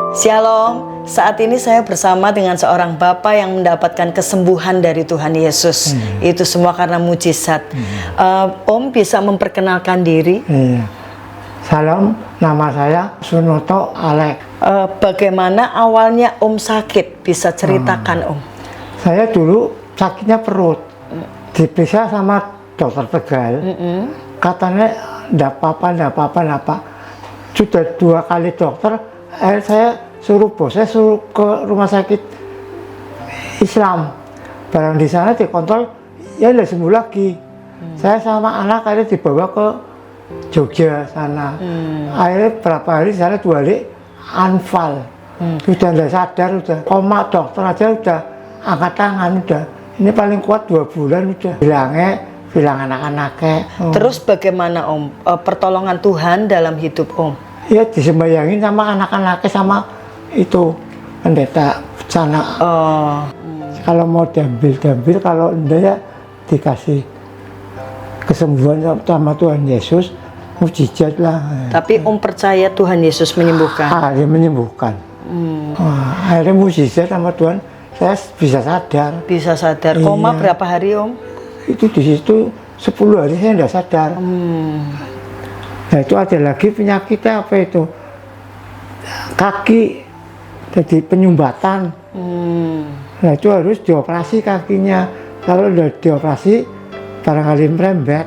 Shalom, saat ini saya bersama dengan seorang bapak yang mendapatkan kesembuhan dari Tuhan Yesus. Itu semua karena mujizat. Om bisa memperkenalkan diri? Iya. Salam, nama saya Sunoto Alek. Bagaimana awalnya Om sakit? Bisa ceritakan Om? Saya dulu sakitnya perut, diperiksa sama dokter Tegal. Katanya enggak apa-apa. Sudah 2 kali dokter, saya suruh ke rumah sakit Islam. Barang di sana dikontrol, ya udah sembuh lagi. Saya sama anak akhirnya dibawa ke Jogja sana. Akhirnya berapa hari sana 2 hari anfal. Sudah enggak sadar, udah koma, dokter aja udah angkat tangan, udah ini paling kuat 2 bulan udah. Bilang anak-anaknya. Terus bagaimana Om pertolongan Tuhan dalam hidup Om? Ya disembayangin sama anak-anaknya sama itu pendeta sana. Kalau mau diambil, kalau enggak ya dikasih kesembuhan sama Tuhan Yesus, mujizat lah. Tapi Om percaya Tuhan Yesus menyembuhkan? Dia menyembuhkan. Akhirnya mujizat sama Tuhan, saya bisa sadar. Bisa sadar. Koma berapa hari Om? Itu di situ 10 hari saya enggak sadar. Nah itu ada lagi penyakitnya apa itu? Kaki jadi penyumbatan. Nah itu harus dioperasi kakinya. Kalau udah dioperasi barangkali merembet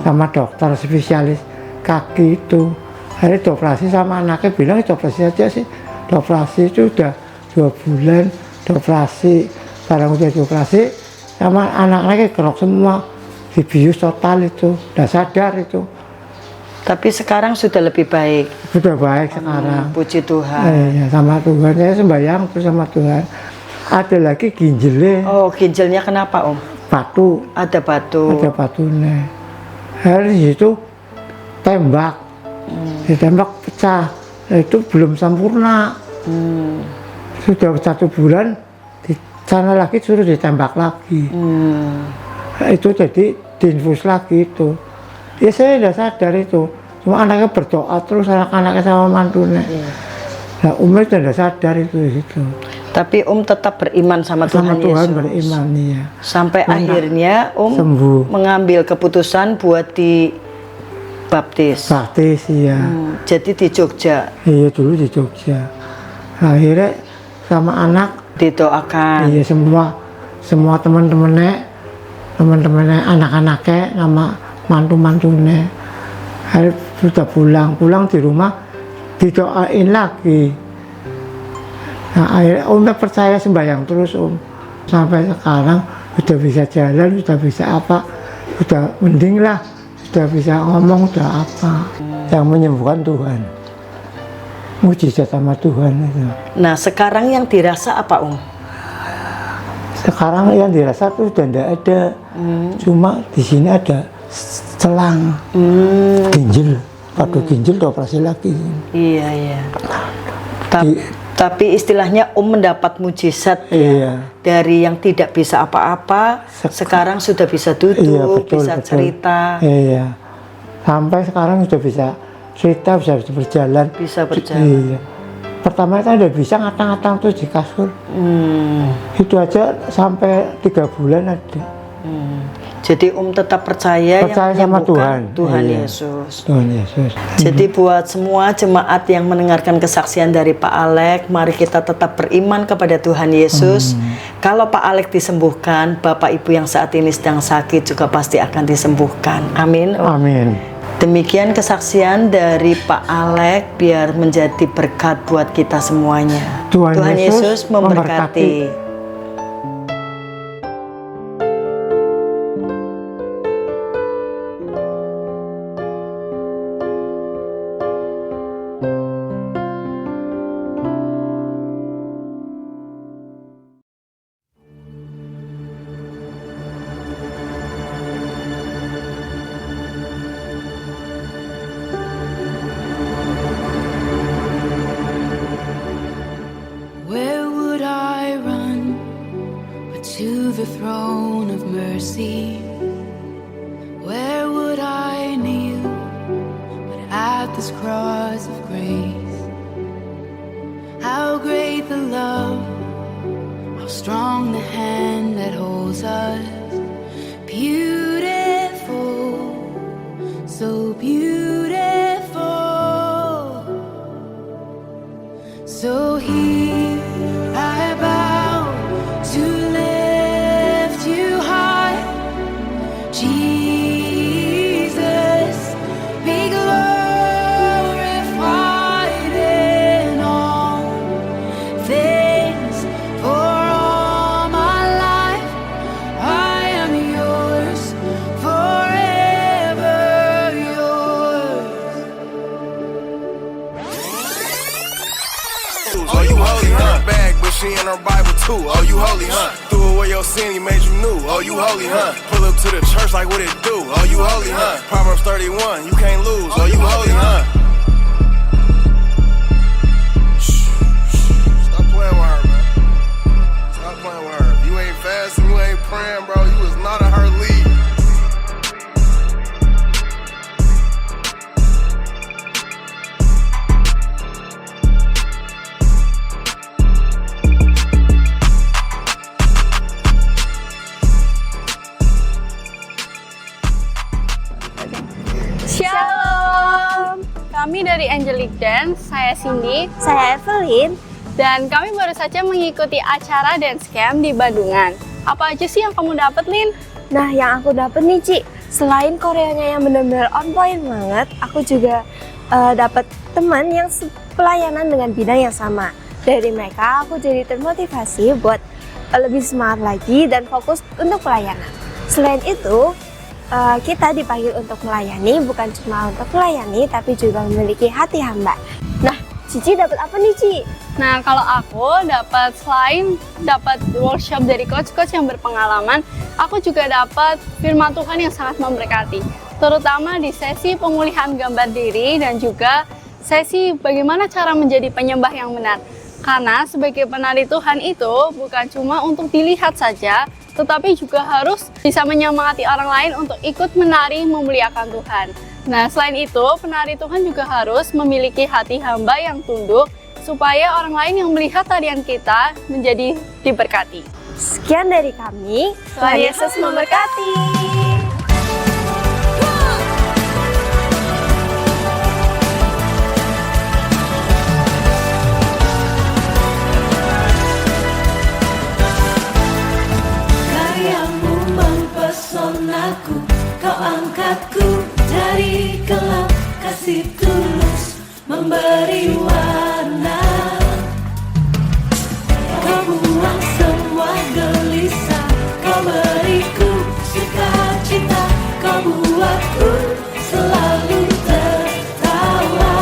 sama dokter spesialis kaki itu. Akhirnya dioperasi sama anaknya bilang dioperasi aja sih. Dioperasi itu udah 2 bulan dioperasi. Barang udah dioperasi sama anak-anaknya kerok semua. Dibius total itu. Udah sadar itu. Tapi sekarang sudah lebih baik. Sudah baik sekarang. Puji Tuhan. Ya, sama Tuhan. Saya sembahyang terus sama Tuhan. Ada lagi ginjalnya. Oh, ginjalnya kenapa Om? Batu. Ada batu. Ada batunya. Hari itu tembak. Ditembak pecah. Nah, itu belum sempurna. Sudah 1 bulan. Di sana lagi suruh ditembak lagi. Nah, itu jadi diinfus lagi itu. Ya saya udah sadar itu, cuma anaknya berdoa terus anak-anaknya sama mantunya. Nah udah sadar itu. Tapi tetap beriman sama Tuhan Yesus. Tuhan beriman ya. Sampai akhirnya sembuh. Mengambil keputusan buat dibaptis. Baptis iya. Jadi di Jogja. Iya dulu di Jogja. Nah, akhirnya sama anak didoakan. Iya semua teman-temannya anak-anaknya sama mantu-mantunya. Hari sudah pulang di rumah didoain lagi. Nah akhirnya udah percaya sembahyang terus sampai sekarang sudah bisa jalan, sudah bisa apa, sudah mending lah, sudah bisa ngomong, sudah apa. Yang menyembuhkan Tuhan, mujizat sama Tuhan itu. Nah sekarang yang dirasa apa Sekarang yang dirasa tuh sudah tidak ada, cuma di sini ada selang ginjal, pada ginjal dioperasi lagi. Iya. Tapi istilahnya mendapat mujizat dari yang tidak bisa apa-apa, sekarang sudah bisa duduk, betul. cerita. Iya. Sampai sekarang sudah bisa cerita, bisa berjalan. Bisa berjalan. Iya. Pertama itu udah bisa ngatang-ngatang tuh di kasur. Itu aja sampai 3 bulan ada. Jadi tetap percaya yang sama Tuhan Yesus. Tuhan Yesus. Jadi buat semua jemaat yang mendengarkan kesaksian dari Pak Alek, mari kita tetap beriman kepada Tuhan Yesus. Kalau Pak Alek disembuhkan, Bapak Ibu yang saat ini sedang sakit juga pasti akan disembuhkan. Amin. Amin. Demikian kesaksian dari Pak Alek, biar menjadi berkat buat kita semuanya. Tuhan Yesus memberkati. To the throne of mercy, where would I kneel but at this cross of grace? hand that holds us. Beautiful, so beautiful. So here I bow to lift you high, Jesus, be glorified in all things. For all my life I am yours, forever yours. Oh, you holy, huh? Bag, but she in her Bible too. Oh, you holy, huh? Threw away your sin, he made you new. Oh, you holy, huh? Pull up to the church like what it do. Oh, you holy, huh? Proverbs 31, you can't lose. Oh, you holy, huh? Stop playing with her, man. Stop playing with her. If you ain't fasting, you ain't praying, bro. You was not in her league. Shalom, kami dari Angelic Dance, saya Cindy, Saya Evelyn. dan kami baru saja mengikuti acara dance camp di Bandungan. Apa aja sih yang kamu dapat, Lin? Nah, yang aku dapat nih, Ci, selain koreonya yang benar-benar on point banget, aku juga dapat teman yang pelayanan dengan bidang yang sama. Dari mereka, aku jadi termotivasi buat lebih semangat lagi dan fokus untuk pelayanan. Selain itu, kita dipanggil untuk melayani, bukan cuma untuk melayani, tapi juga memiliki hati hamba. Nah, Cici dapat apa nih, Ci? Nah, kalau aku selain dapat workshop dari coach-coach yang berpengalaman, aku juga dapat firman Tuhan yang sangat memberkati. Terutama di sesi pemulihan gambar diri dan juga sesi bagaimana cara menjadi penyembah yang benar. Karena sebagai penari Tuhan itu bukan cuma untuk dilihat saja, tetapi juga harus bisa menyemangati orang lain untuk ikut menari memuliakan Tuhan. Nah, selain itu, penari Tuhan juga harus memiliki hati hamba yang tunduk, supaya orang lain yang melihat tarian kita menjadi diberkati. Sekian dari kami. Tuhan Yesus memberkati. Karyamu mempesonaku, kau angkatku dari gelap, kasih tulus memberi warna. Kau buang semua gelisah, kau beriku sukacita, kau buatku selalu tertawa.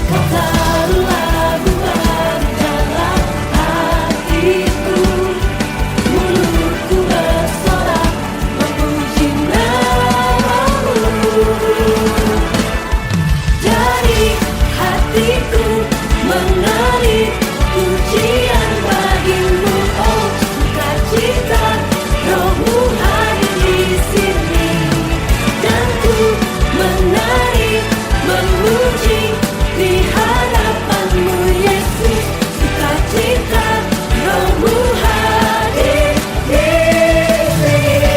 Kau taruh lagu baru dalam hatiku, mulutku bersorak memuji namamu. Dari hatiku mengalir pujian bagimu, oh sukacita, Rohmu hadir di sini, dan ku menari memuji di hadapanmu Yesus, sukacita, Rohmu hadir di sini.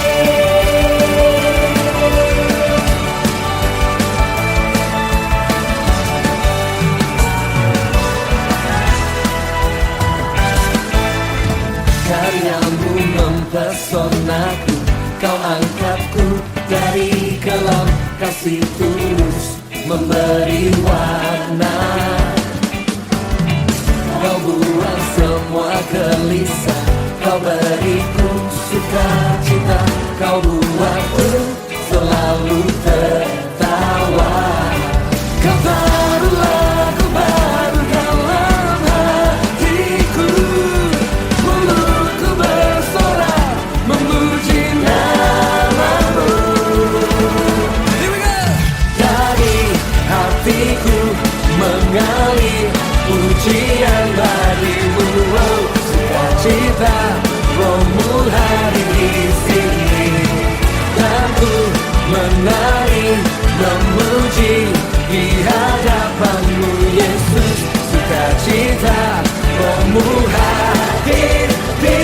Karyamu mempesonaku, kau angkatku dari gelap, kasih tulus memberi warna. Kau buang semua gelisah, kau beriku sukacita, kau buatku selalu tertawa. Kau taruh lagu baru dalam hatiku, mulutku bersorak memuji namamu. Dari hatiku mengalir pujian bagimu, oh sukacita, Rohmu hadir di sini, dan ku menari memuji di hadapanmu Yesus, sukacita, Rohmu hadir di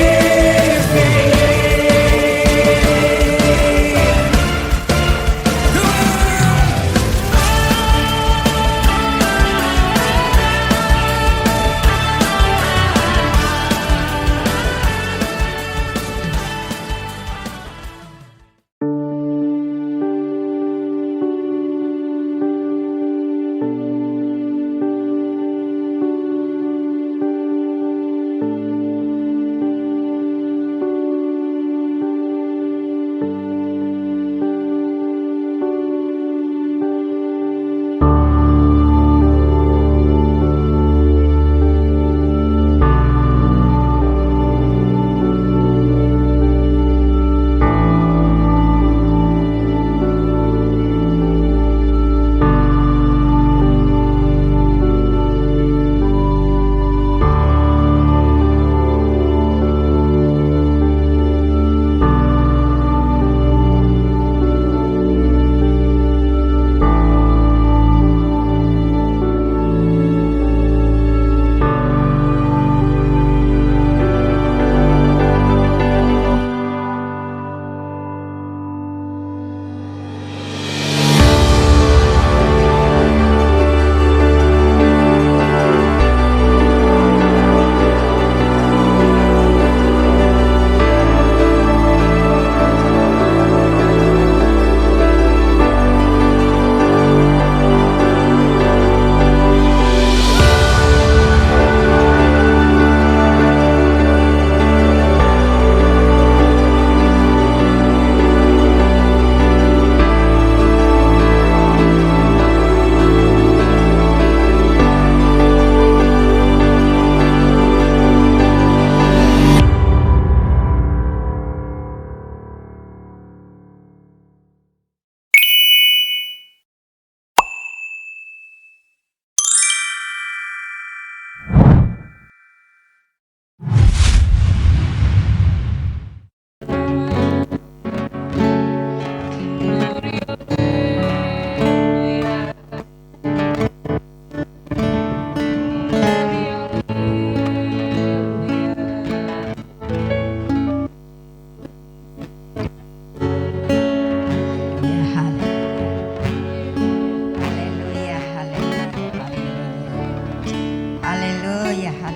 Haleluya,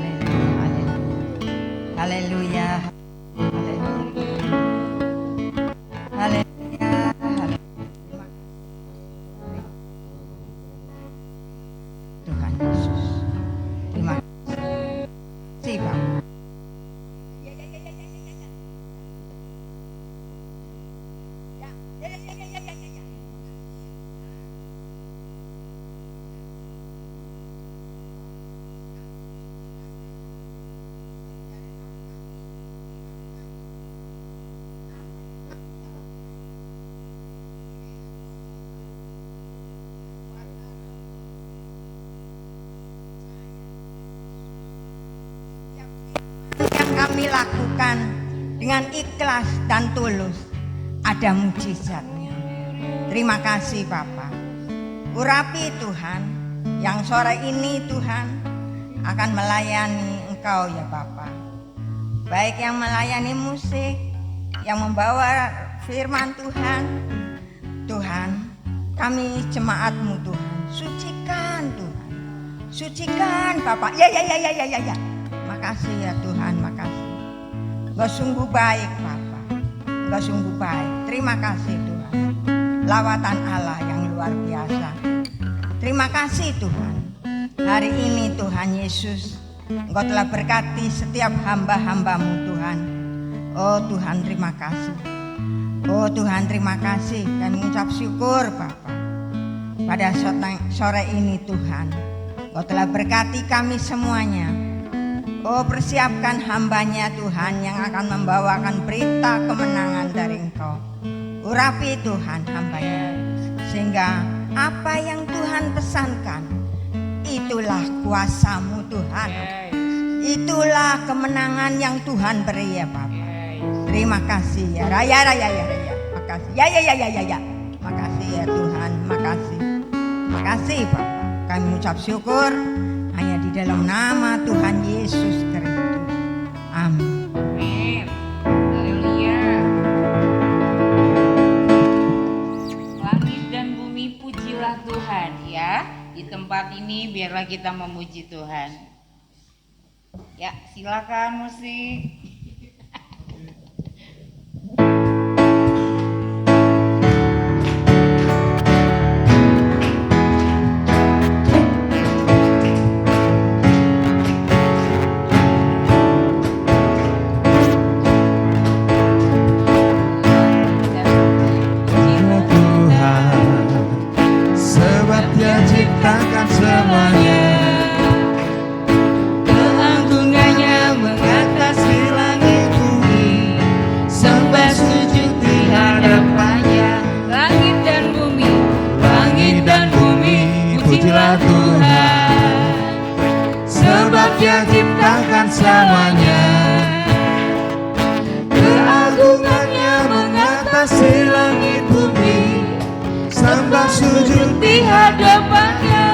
haleluya, haleluya, haleluya, haleluya, haleluya. Tuhan Yesus, terima kasih Pak. Yang kami lakukan dengan ikhlas dan tulus ada mujizatnya. Terima kasih Bapa. Urapi Tuhan yang sore ini Tuhan akan melayani Engkau ya Bapa. Baik yang melayani musik, yang membawa firman Tuhan. Tuhan, kami jemaat-Mu Tuhan, sucikan Tuhan. Sucikan Bapak. Ya. Makasih ya Tuhan, makasih. Engkau sungguh baik Bapa. Engkau sungguh baik. Terima kasih Tuhan. Lawatan Allah yang luar biasa. Terima kasih Tuhan. Hari ini Tuhan Yesus, Engkau telah berkati setiap hamba-hamba-Mu Tuhan. Oh Tuhan terima kasih. Oh Tuhan terima kasih dan mengucap syukur Bapa. Pada sore ini Tuhan, Engkau telah berkati kami semuanya. Oh persiapkan hambanya Tuhan yang akan membawakan berita kemenangan dari Engkau. Urapi Tuhan hambanya, sehingga apa yang Tuhan pesankan, itulah kuasa-Mu Tuhan. Itulah kemenangan yang Tuhan beri ya Bapak. Terima kasih ya Raya. Makasih ya. Makasih ya Tuhan, makasih. Makasih Bapak. Kami mengucap syukur hanya di dalam nama Tuhan Yesus Kristus. Amin. Amin. Haleluya. Langit dan bumi pujilah Tuhan ya. Di tempat ini biarlah kita memuji Tuhan. Ya, silakan musik. Ciptakan semuanya, keagungannya mengatasi langit bumi, sembah sujud di hadapannya. Langit dan bumi, pujilah Tuhan, sebab Dia ciptakan semuanya. Keagungannya mengatasi langit bumi, sembah sujud di hadapannya.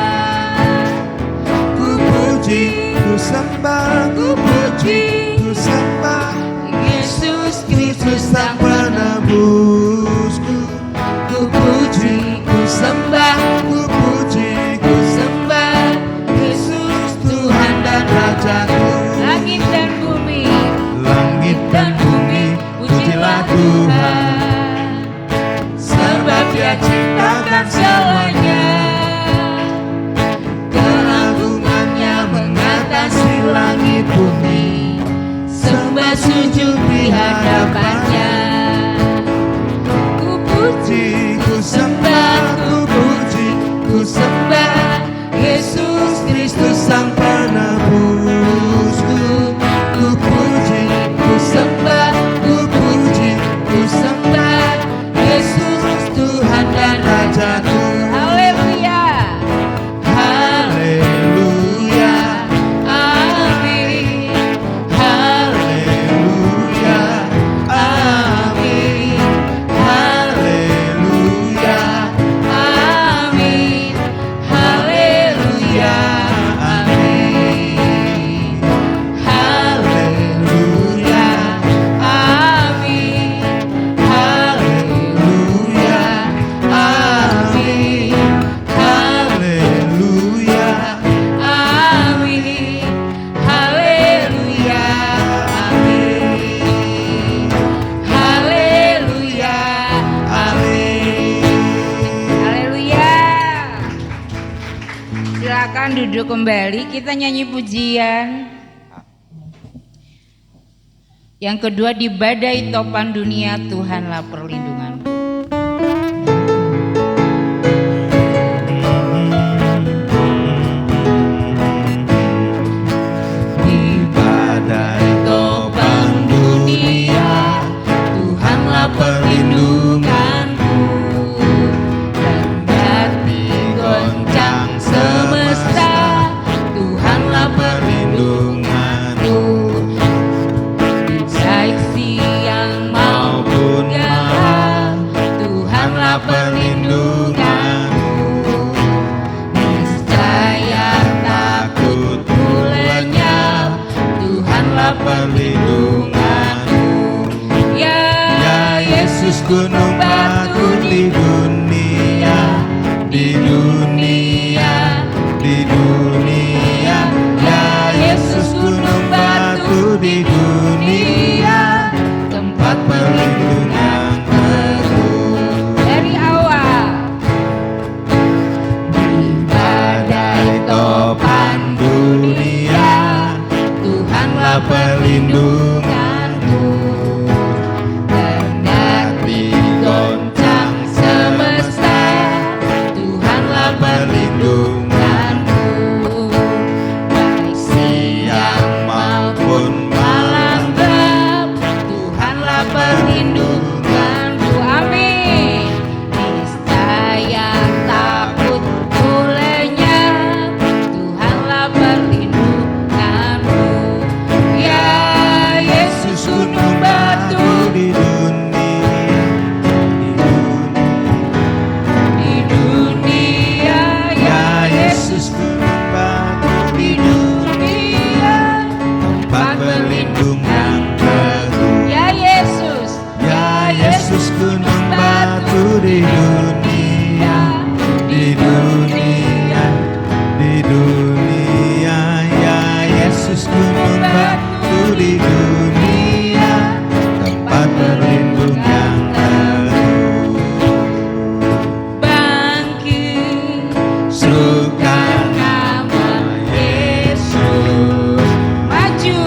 Ku puji, ku sembah, ku puji, ku sembah Yesus Kristus Sang Penebusku. Ku puji, ku sembah, ku puji, ku sembah Yesus Tuhan dan Rajaku. Langit dan bumi, pujilah Tuhan, sebab Dia ciptakan semuanya. Keagungannya mengatasi langit bumi, sembah sujud di hadapannya. Ku puji, ku sembah, ku puji, ku sembah Yesus Kristus Sang Penebusku. Ku puji, ku sembah, ku puji, ku sembah Yesus Tuhan dan Rajaku. duduk kembali, kita nyanyi pujian. Yang kedua, di badai topan dunia Tuhanlah perlindunganku. Di badai topan dunia Tuhanlah perlindunganku, kendati goncang semesta Tuhanlah perlindunganku. Baik siang maupun malam Tuhanlah perlindunganku. Niscaya takut ku lenyap, Tuhanlah perlindunganku. Ya Yesus, gunung batu di dunia, di dunia, di dunia. Ya Yesus, gunung batu di dunia, tempat perlindungan teguh. Dari awal, di badai topan dunia Tuhanlah perlindunganku, kendati goncang semesta Tuhanlah perlindunganku. Baik siang maupun malam gelap Tuhanlah perlindunganku. Amin. Niscaya takut ku lenyap, Tuhanlah perlindunganku. Ya Yesus, gunung batu di dunia, di dunia. Ya Yesus, gunung batu di dunia, tempat perlindungan teguh. Ya Yesus, gunung batu di dunia, di dunia, di dunia. Ya Yesus, gunung batu di dunia, tempat perlindungan teguh. Bangkit, serukan nama Yesus. Maju,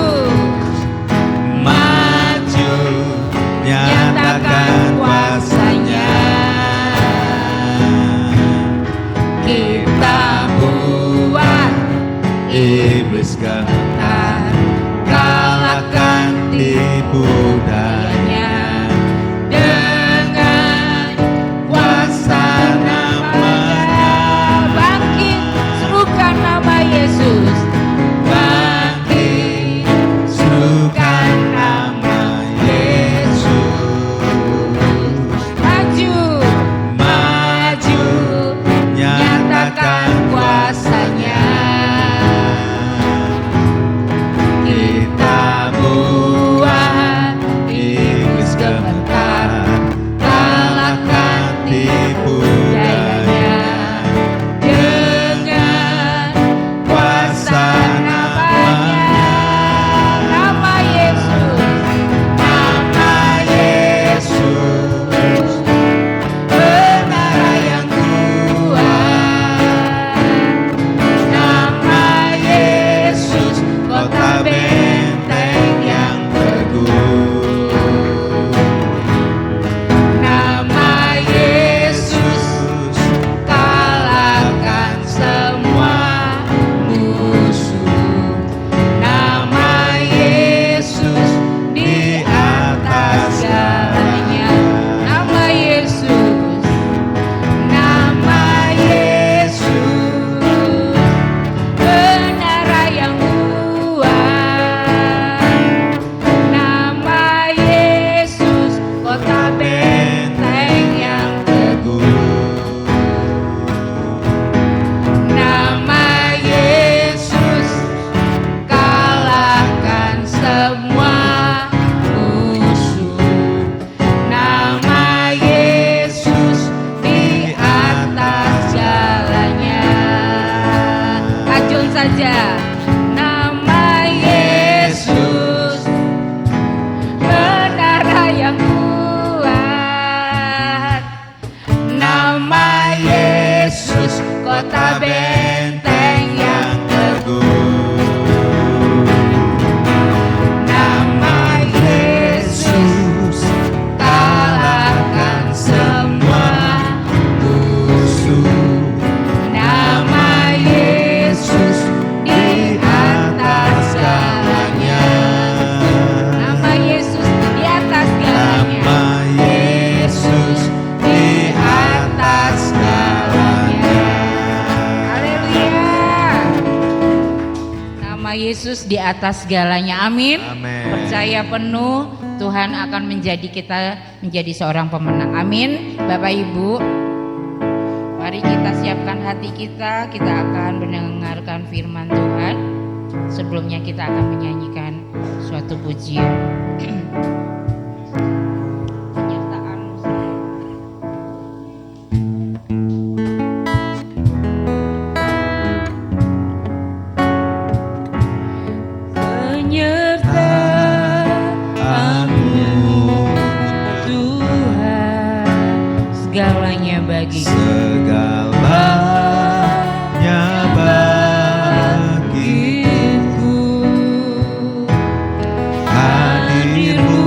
maju, nyatakan kuasanya. Kita buat iblis gentar, kalahkan Yesus di atas segalanya. Amin. Amin. Percaya penuh Tuhan akan menjadi kita menjadi seorang pemenang. Amin. Bapak Ibu, mari kita siapkan hati kita. Kita akan mendengarkan firman Tuhan. Sebelumnya kita akan menyanyikan suatu pujian. Penyertaan segalanya bagiku. Segalanya bagiku. Hadirmu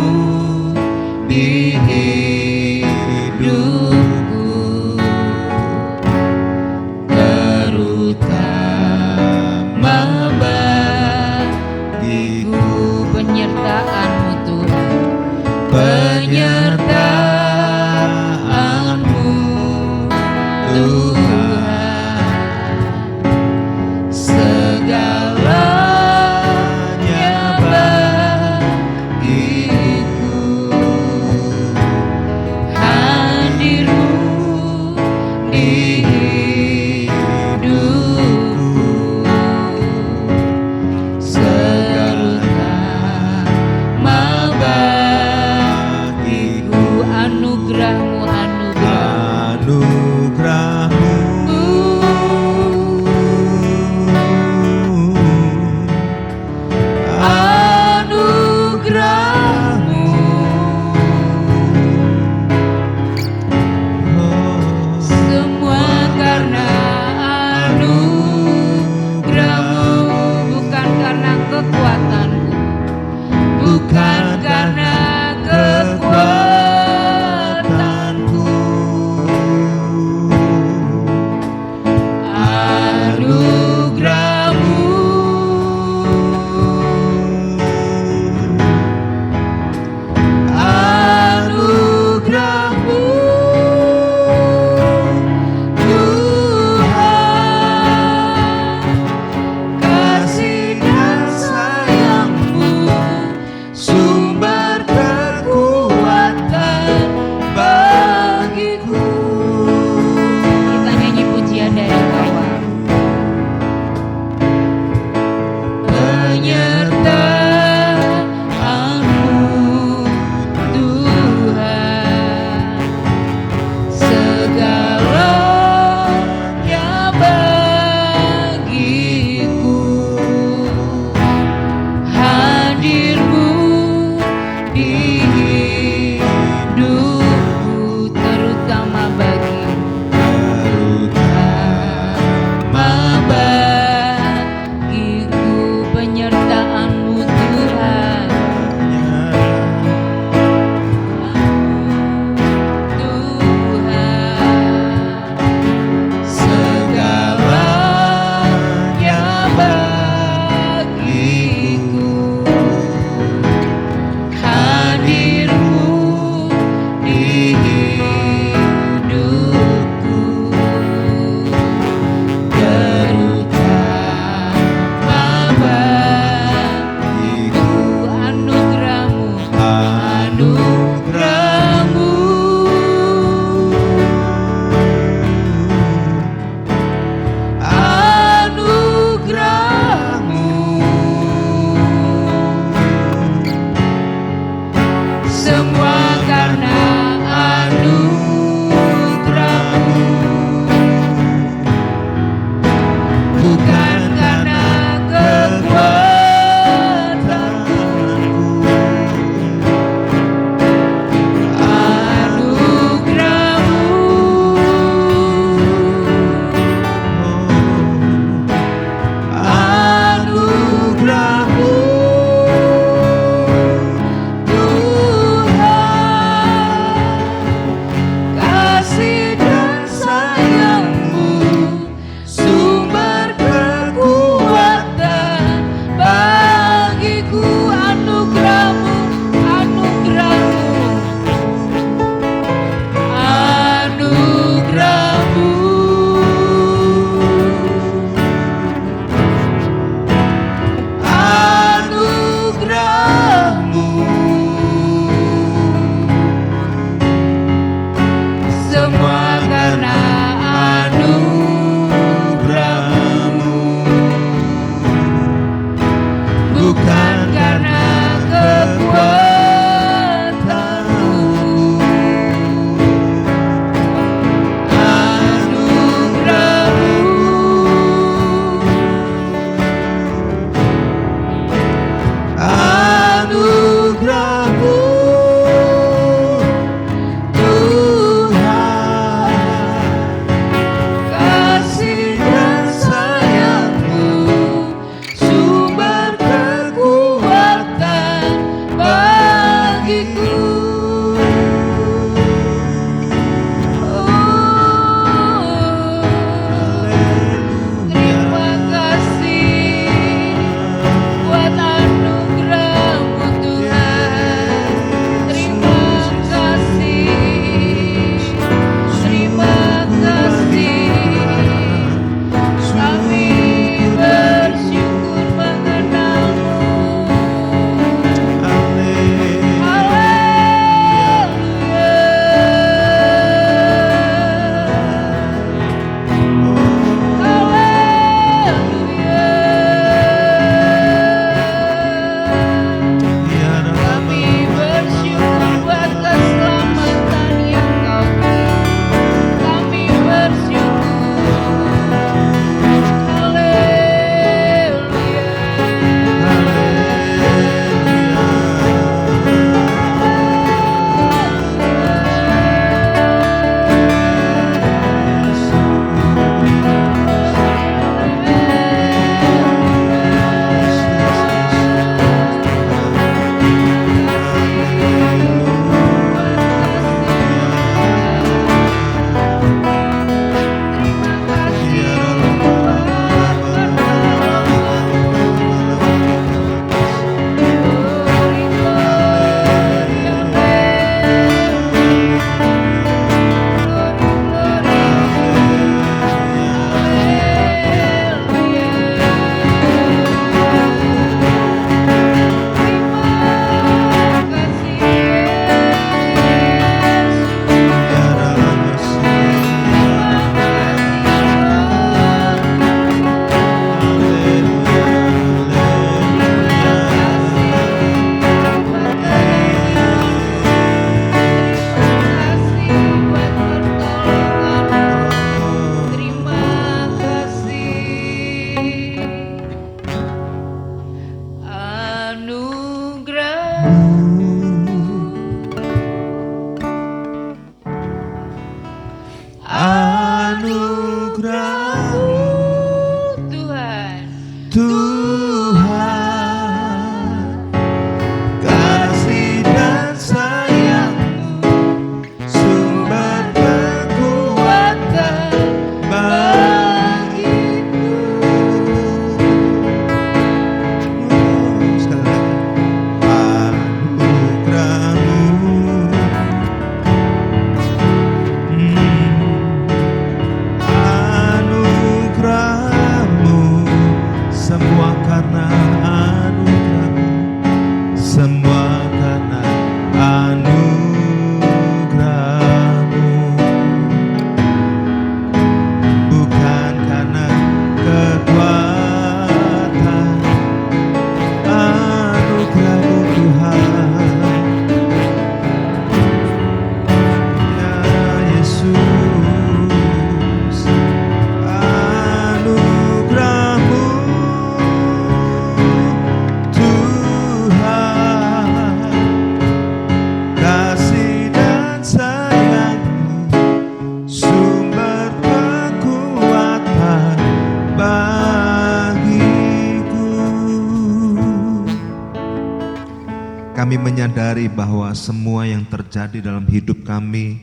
Kami menyadari bahwa semua yang terjadi dalam hidup kami,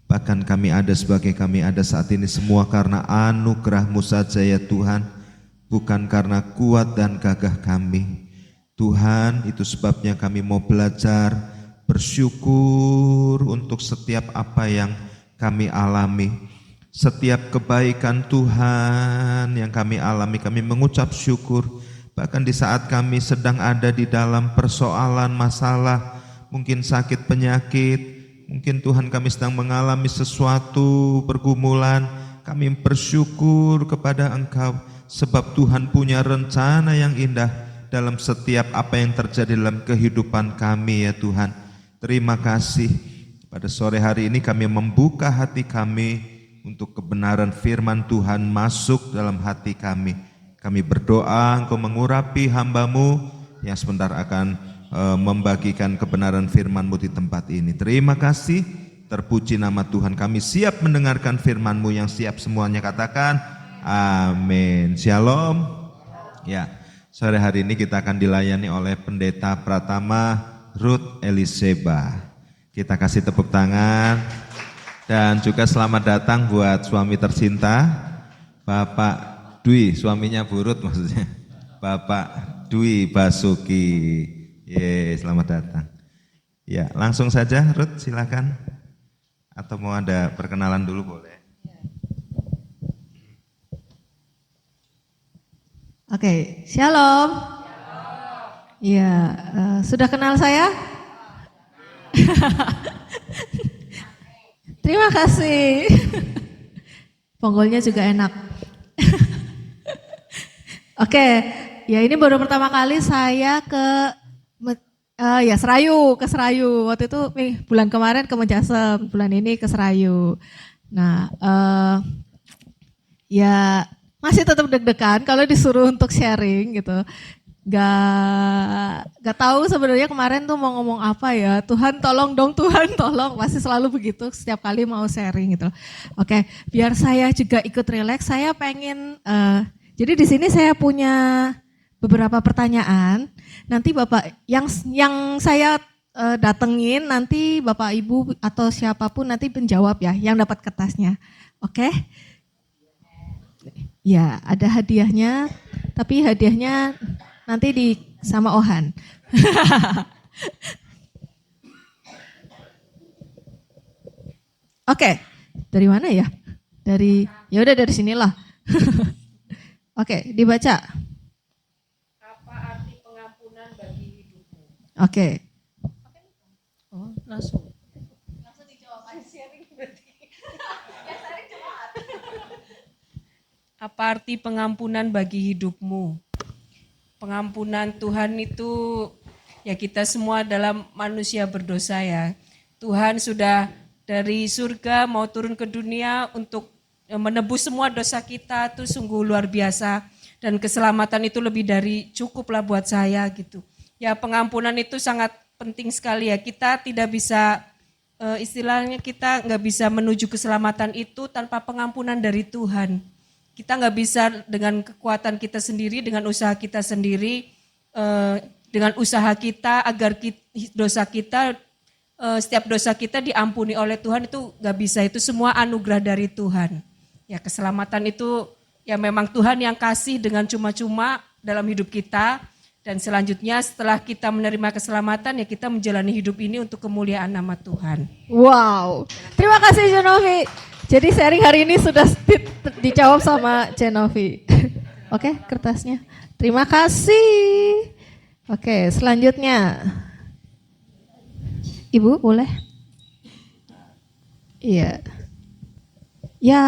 bahkan kami ada sebagai kami ada saat ini, semua karena anugerah-Mu saja ya Tuhan, bukan karena kuat dan gagah kami. Tuhan, itu sebabnya kami mau belajar bersyukur untuk setiap apa yang kami alami. Setiap kebaikan Tuhan yang kami alami, kami mengucap syukur. Bahkan di saat kami sedang ada di dalam persoalan, masalah, mungkin sakit penyakit, mungkin Tuhan kami sedang mengalami sesuatu pergumulan, kami bersyukur kepada Engkau sebab Tuhan punya rencana yang indah dalam setiap apa yang terjadi dalam kehidupan kami ya Tuhan. Terima kasih. Pada sore hari ini kami membuka hati kami untuk kebenaran firman Tuhan masuk dalam hati kami. Kami berdoa Engkau mengurapi hamba-Mu yang sebentar akan membagikan kebenaran firman-Mu di tempat ini. Terima kasih, terpuji nama Tuhan. Kami siap mendengarkan firman-Mu, yang siap semuanya katakan amin. Shalom. Ya, sore hari ini kita akan dilayani oleh Pendeta Pratama Ruth Eliseba. Kita kasih tepuk tangan. Dan juga selamat datang buat suami tercinta Bapak Dwi, suaminya Bu Ruth maksudnya, Bapak Dwi Basuki. Selamat datang. Ya, langsung saja Ruth, silakan. Atau mau ada perkenalan dulu boleh. Oke, shalom. Ya, sudah kenal saya? Terima kasih. Ponggolnya juga enak. Oke, ya ini baru pertama kali saya ke Serayu, ke Serayu. Waktu itu bulan kemarin ke Mejasem, bulan ini ke Serayu. Nah, ya masih tetap deg-degan kalau disuruh untuk sharing gitu. Gak tahu sebenarnya kemarin tuh mau ngomong apa ya. Tuhan tolong dong, Tuhan tolong. Pasti selalu begitu setiap kali mau sharing gitu. Oke, biar saya juga ikut relax, saya pengen jadi di sini saya punya beberapa pertanyaan. Nanti Bapak yang saya datengin, nanti Bapak Ibu atau siapapun nanti menjawab ya, yang dapat kertasnya. Oke? Ya, ada hadiahnya, tapi hadiahnya nanti sama Ohan. Oke, dari mana ya? Ya udah dari sinilah. Oke, dibaca. Apa arti pengampunan bagi hidupmu? Oke. Oh, langsung dijawab aja sharing berarti. Ya, sharing cepat. Apa arti pengampunan bagi hidupmu? Pengampunan Tuhan itu, ya kita semua adalah manusia berdosa ya. Tuhan sudah dari surga mau turun ke dunia untuk menebus semua dosa kita, itu sungguh luar biasa. Dan keselamatan itu lebih dari cukup lah buat saya gitu. Ya pengampunan itu sangat penting sekali ya. Kita tidak bisa, istilahnya kita nggak bisa menuju keselamatan itu tanpa pengampunan dari Tuhan. Kita nggak bisa dengan kekuatan kita sendiri, dengan usaha kita sendiri, dengan usaha kita agar dosa kita, setiap dosa kita diampuni oleh Tuhan, itu nggak bisa. Itu semua anugerah dari Tuhan. Ya keselamatan itu ya memang Tuhan yang kasih dengan cuma-cuma dalam hidup kita. Dan selanjutnya setelah kita menerima keselamatan ya kita menjalani hidup ini untuk kemuliaan nama Tuhan. Wow, terima kasih Genovi. Jadi sharing hari ini sudah dijawab sama Genovi. Oke, kertasnya. Terima kasih. Oke, selanjutnya. Ibu boleh? Iya. Ya.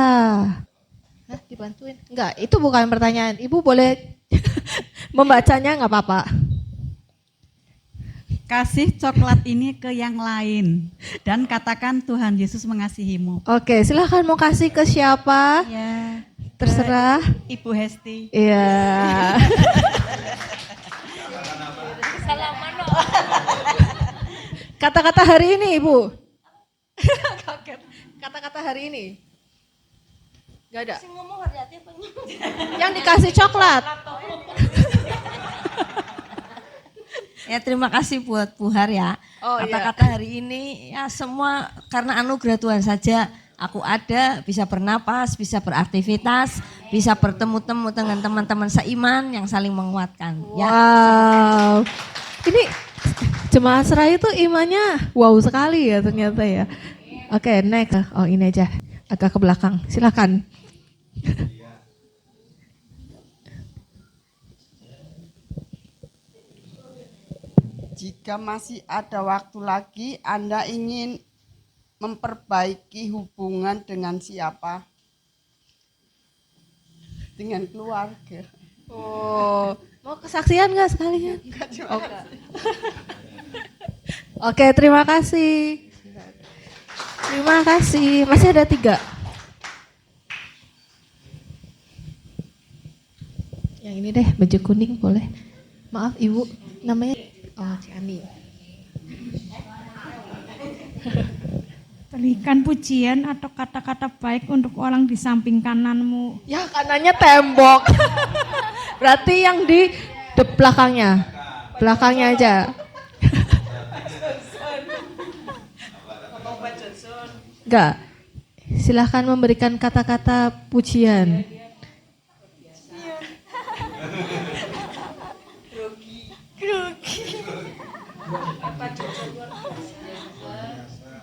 Hah, dibantuin? Enggak, itu bukan pertanyaan. Ibu boleh membacanya nggak apa-apa. Kasih coklat ini ke yang lain dan katakan Tuhan Yesus mengasihimu. Oke, silahkan mau kasih ke siapa? Ya, terserah. Ibu Hesti. Iya. Kata-kata hari ini, Ibu. Kata-kata hari ini. Gak ada. Yang dikasih coklat. Ya terima kasih buat Bu Har ya. Oh, iya. Kata-kata hari ini ya semua karena anugerah Tuhan saja. Aku ada, bisa bernapas, bisa beraktivitas, bisa bertemu-temu dengan teman-teman seiman yang saling menguatkan. Ya. Wow. Ini jemaat Seraya itu imannya wow sekali ya ternyata ya. Oke, next. Oh ini aja, agak ke belakang. Silakan. Jika masih ada waktu lagi, Anda ingin memperbaiki hubungan dengan siapa? Dengan keluarga. Oh, mau kesaksian nggak sekalian? Oh. Oke, terima kasih. Terima kasih. Masih ada 3. Yang ini deh, baju kuning boleh. Maaf Ibu, namanya Ciani. Berikan pujian atau kata-kata baik untuk orang di samping kananmu. Ya kanannya tembok. Berarti yang di belakangnya. Belakangnya aja. Enggak. Silahkan memberikan kata-kata pujian.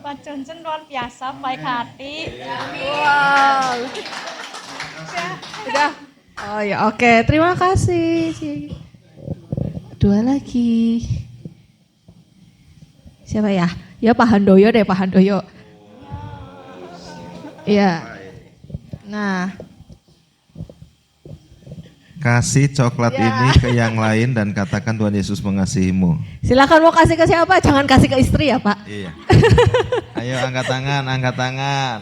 Pak Johnson luar biasa, baik hati. Wow. Udah. Oh ya, oke. Terima kasih. 2 lagi. Siapa ya? Ya Pak Handoyo deh, Pak Handoyo. Iya. Nah. Kasih coklat ini ke yang lain dan katakan Tuhan Yesus mengasihimu. Silakan mau kasih ke siapa? Jangan kasih ke istri ya Pak. Iya. Ayo angkat tangan, angkat tangan.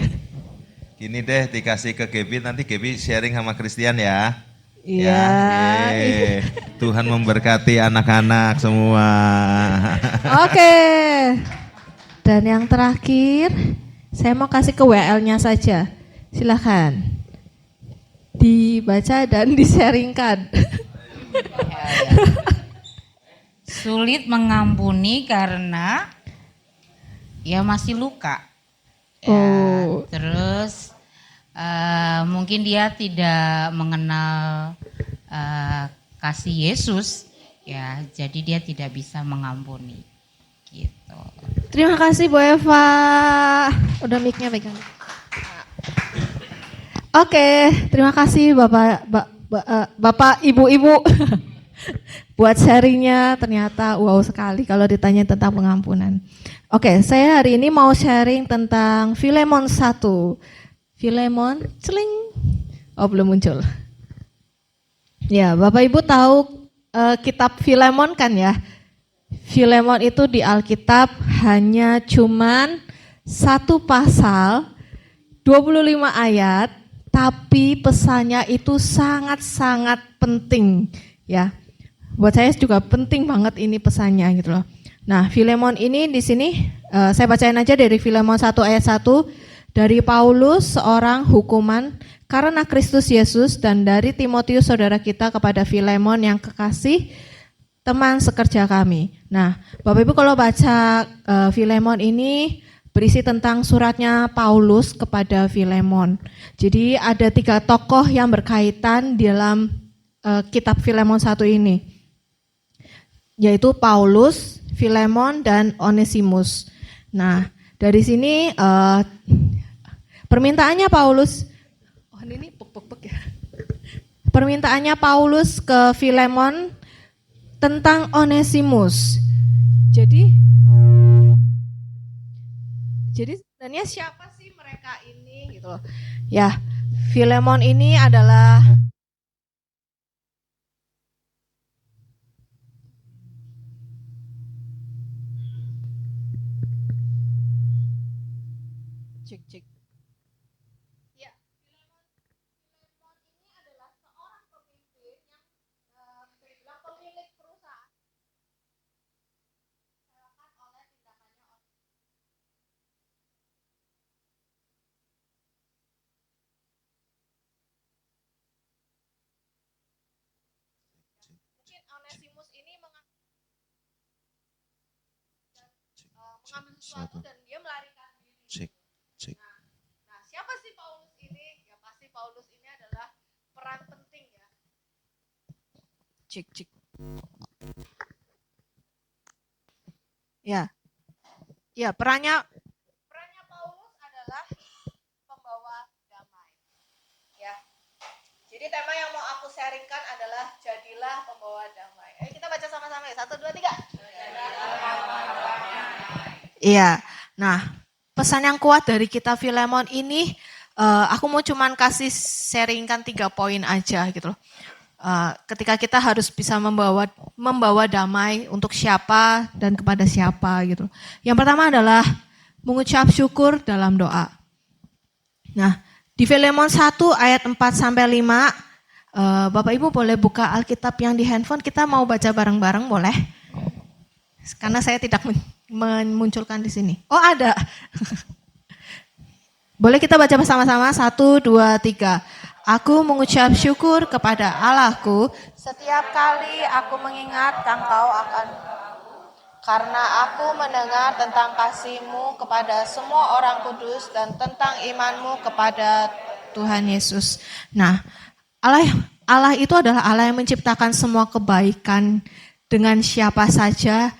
Gini deh dikasih ke Gaby, nanti Gaby sharing sama Christian ya. Iya. Ya, Tuhan memberkati anak-anak semua. Oke. Dan yang terakhir, saya mau kasih ke WL-nya saja. Silakan. Dibaca dan di-sharingkan. Sulit mengampuni karena ya masih luka. Ya, terus mungkin dia tidak mengenal kasih Yesus, ya jadi dia tidak bisa mengampuni. Gitu. Terima kasih Bu Eva. Udah mic-nya pegang. Oke, terima kasih Bapak Ibu-ibu buat sharingnya, ternyata wow sekali kalau ditanya tentang pengampunan. Oke, saya hari ini mau sharing tentang Filemon 1. Filemon, celing. Oh belum muncul. Ya, Bapak Ibu tahu kitab Filemon kan ya? Filemon itu di Alkitab hanya cuman 1 pasal, 25 ayat, tapi pesannya itu sangat-sangat penting ya. Buat saya juga penting banget ini pesannya gitu loh. Nah, Filemon ini di sini saya bacain aja dari Filemon 1 ayat 1. Dari Paulus seorang hukuman karena Kristus Yesus, dan dari Timotius saudara kita kepada Filemon yang kekasih, teman sekerja kami. Nah, Bapak Ibu kalau baca Filemon ini berisi tentang suratnya Paulus kepada Filemon. Jadi ada 3 tokoh yang berkaitan dalam kitab Filemon 1 ini, yaitu Paulus, Filemon, dan Onesimus. Nah, dari sini permintaannya Paulus, ya. Permintaannya Paulus ke Filemon tentang Onesimus. Jadi sebenarnya siapa sih mereka ini gitu loh. Ya, Filemon ini adalah cek. Ya, Filemon ini adalah seorang pemimpin yang bisa dibilang pemilik perusahaan oleh tindakannya. Mungkin Onesimus ini sesuatu dan dia melarikan diri. Cek. Nah, siapa sih Paulus ini? Ya pasti Paulus ini adalah peran penting ya. Cek. Ya, perannya Paulus adalah pembawa damai. Ya. Jadi tema yang mau aku sharingkan adalah jadilah pembawa damai. Ayo kita baca sama-sama ya. 1, 2, 3. Iya. Nah, pesan yang kuat dari kitab Filemon ini aku mau cuman kasih sharingkan 3 poin aja gitu loh. Ketika kita harus bisa membawa damai untuk siapa dan kepada siapa gitu. Yang pertama adalah mengucap syukur dalam doa. Nah, di Filemon 1 ayat 4 sampai 5, Bapak Ibu boleh buka Alkitab yang di handphone, kita mau baca bareng-bareng boleh? Karena saya tidak memunculkan di sini. Oh, ada. Boleh kita baca bersama-sama? 1, 2, 3. Aku mengucap syukur kepada Allahku setiap kali aku mengingat Engkau karena aku mendengar tentang kasih-Mu kepada semua orang kudus dan tentang iman-Mu kepada Tuhan Yesus. Nah, Allah itu adalah Allah yang menciptakan semua kebaikan dengan siapa saja,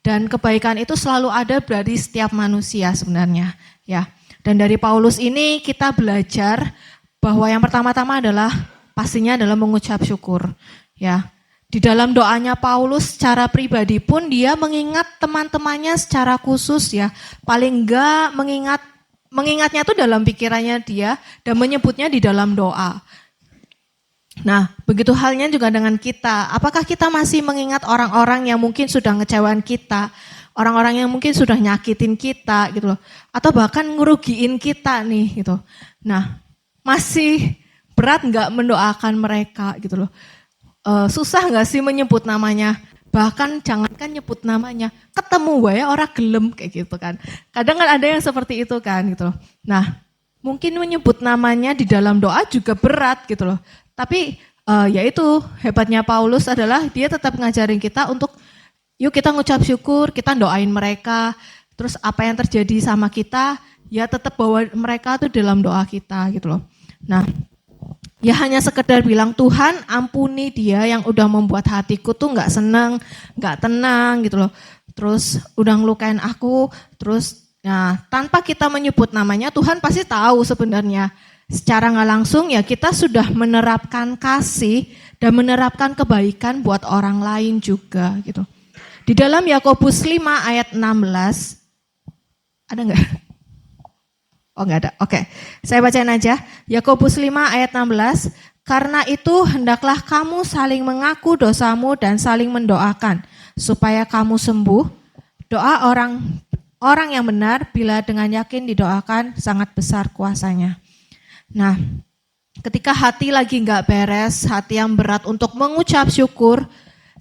dan kebaikan itu selalu ada dari setiap manusia sebenarnya, ya. Dan dari Paulus ini kita belajar bahwa yang pertama-tama adalah pastinya adalah mengucap syukur, ya. Di dalam doanya Paulus secara pribadi pun dia mengingat teman-temannya secara khusus, ya. Paling enggak mengingatnya itu dalam pikirannya dia dan menyebutnya di dalam doa. Nah, begitu halnya juga dengan kita. Apakah kita masih mengingat orang-orang yang mungkin sudah ngecewain kita, orang-orang yang mungkin sudah nyakitin kita gitu loh, atau bahkan ngerugiin kita nih gitu. Nah, masih berat nggak mendoakan mereka gitu loh. Susah nggak sih menyebut namanya? Bahkan jangankan nyebut namanya, ketemu wae orang gelem kayak gitu kan. Kadang kan ada yang seperti itu kan gitu loh. Nah, mungkin menyebut namanya di dalam doa juga berat gitu loh. Tapi ya itu hebatnya Paulus adalah dia tetap ngajarin kita untuk yuk kita ngucap syukur, kita doain mereka. Terus apa yang terjadi sama kita, ya tetap bawa mereka tuh dalam doa kita gitu loh. Nah, ya hanya sekedar bilang Tuhan ampuni dia yang udah membuat hatiku tuh gak senang, gak tenang gitu loh. Terus udah ngelukain aku, terus nah tanpa kita menyebut namanya Tuhan pasti tahu sebenarnya. Secara gak langsung ya kita sudah menerapkan kasih dan menerapkan kebaikan buat orang lain juga gitu. Di dalam Yakobus 5 ayat 16, ada gak? Oh gak ada, oke. Saya bacain aja. Yakobus 5 ayat 16, karena itu hendaklah kamu saling mengaku dosamu dan saling mendoakan, supaya kamu sembuh. Doa orang yang benar bila dengan yakin didoakan sangat besar kuasanya. Nah, ketika hati lagi gak beres, hati yang berat untuk mengucap syukur,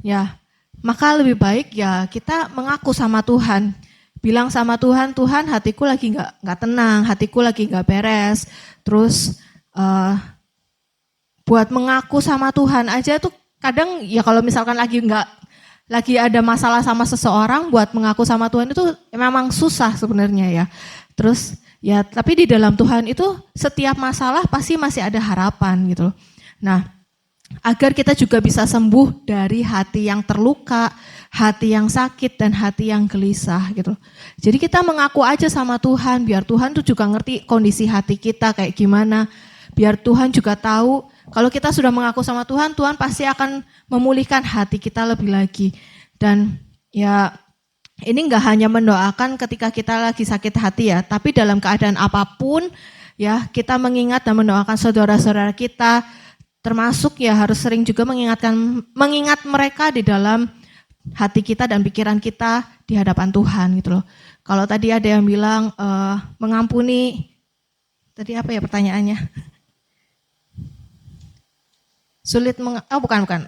ya maka lebih baik ya kita mengaku sama Tuhan. Bilang sama Tuhan, Tuhan hatiku lagi nggak tenang, hatiku lagi nggak beres. Terus buat mengaku sama Tuhan aja tuh kadang ya kalau misalkan lagi ada masalah sama seseorang, buat mengaku sama Tuhan itu memang susah sebenarnya ya. Terus ya tapi di dalam Tuhan itu setiap masalah pasti masih ada harapan gitu. Nah, agar kita juga bisa sembuh dari hati yang terluka, hati yang sakit dan hati yang gelisah gitu. Jadi kita mengaku aja sama Tuhan, biar Tuhan tuh juga ngerti kondisi hati kita kayak gimana. Biar Tuhan juga tahu kalau kita sudah mengaku sama Tuhan, Tuhan pasti akan memulihkan hati kita lebih lagi. Dan ya ini enggak hanya mendoakan ketika kita lagi sakit hati ya, tapi dalam keadaan apapun ya kita mengingat dan mendoakan saudara-saudara kita. Termasuk ya harus sering juga mengingat mereka di dalam hati kita dan pikiran kita di hadapan Tuhan gitu loh. Kalau tadi ada yang bilang mengampuni, tadi apa ya pertanyaannya? Bukan.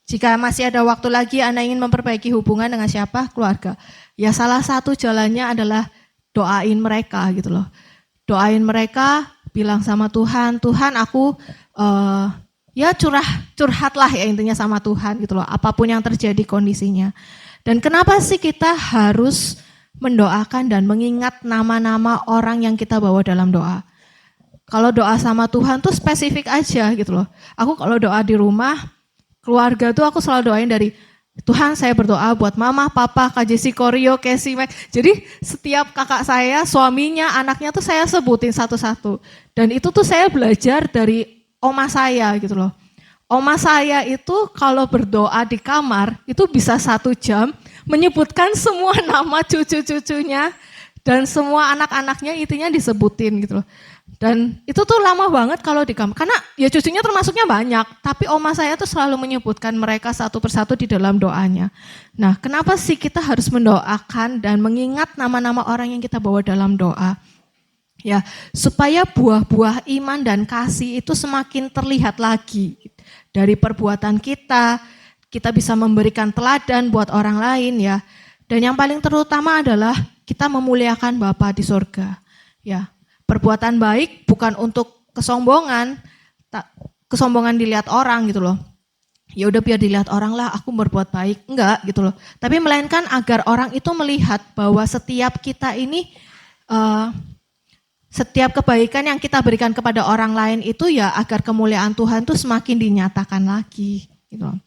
Jika masih ada waktu lagi Anda ingin memperbaiki hubungan dengan siapa? Keluarga. Ya salah satu jalannya adalah doain mereka gitu loh. Doain mereka, bilang sama Tuhan, Tuhan aku ya curhatlah ya intinya sama Tuhan gitu loh, apapun yang terjadi kondisinya. Dan kenapa sih kita harus mendoakan dan mengingat nama-nama orang yang kita bawa dalam doa. Kalau doa sama Tuhan tuh spesifik aja gitu loh. Aku kalau doa di rumah, keluarga tuh aku selalu doain dari Tuhan, saya berdoa buat mama, papa, Kak Jesse, Koryo, Casey, Mac. Jadi setiap kakak saya, suaminya, anaknya tuh saya sebutin satu-satu. Dan itu tuh saya belajar dari oma saya gitu loh. Oma saya itu kalau berdoa di kamar itu bisa 1 jam menyebutkan semua nama cucu-cucunya dan semua anak-anaknya intinya disebutin gitu loh. Dan itu tuh lama banget kalau di kamar, karena ya cucunya termasuknya banyak, tapi oma saya tuh selalu menyebutkan mereka satu persatu di dalam doanya. Nah, kenapa sih kita harus mendoakan dan mengingat nama-nama orang yang kita bawa dalam doa? Ya, supaya buah-buah iman dan kasih itu semakin terlihat lagi. Dari perbuatan kita bisa memberikan teladan buat orang lain ya. Dan yang paling terutama adalah kita memuliakan Bapa di surga. Ya. Perbuatan baik bukan untuk kesombongan, kesombongan dilihat orang gitu loh. Ya udah biar dilihat orang lah, aku berbuat baik, enggak gitu loh. Tapi melainkan agar orang itu melihat bahwa setiap kita ini, setiap kebaikan yang kita berikan kepada orang lain itu ya agar kemuliaan Tuhan tuh semakin dinyatakan lagi gitu loh.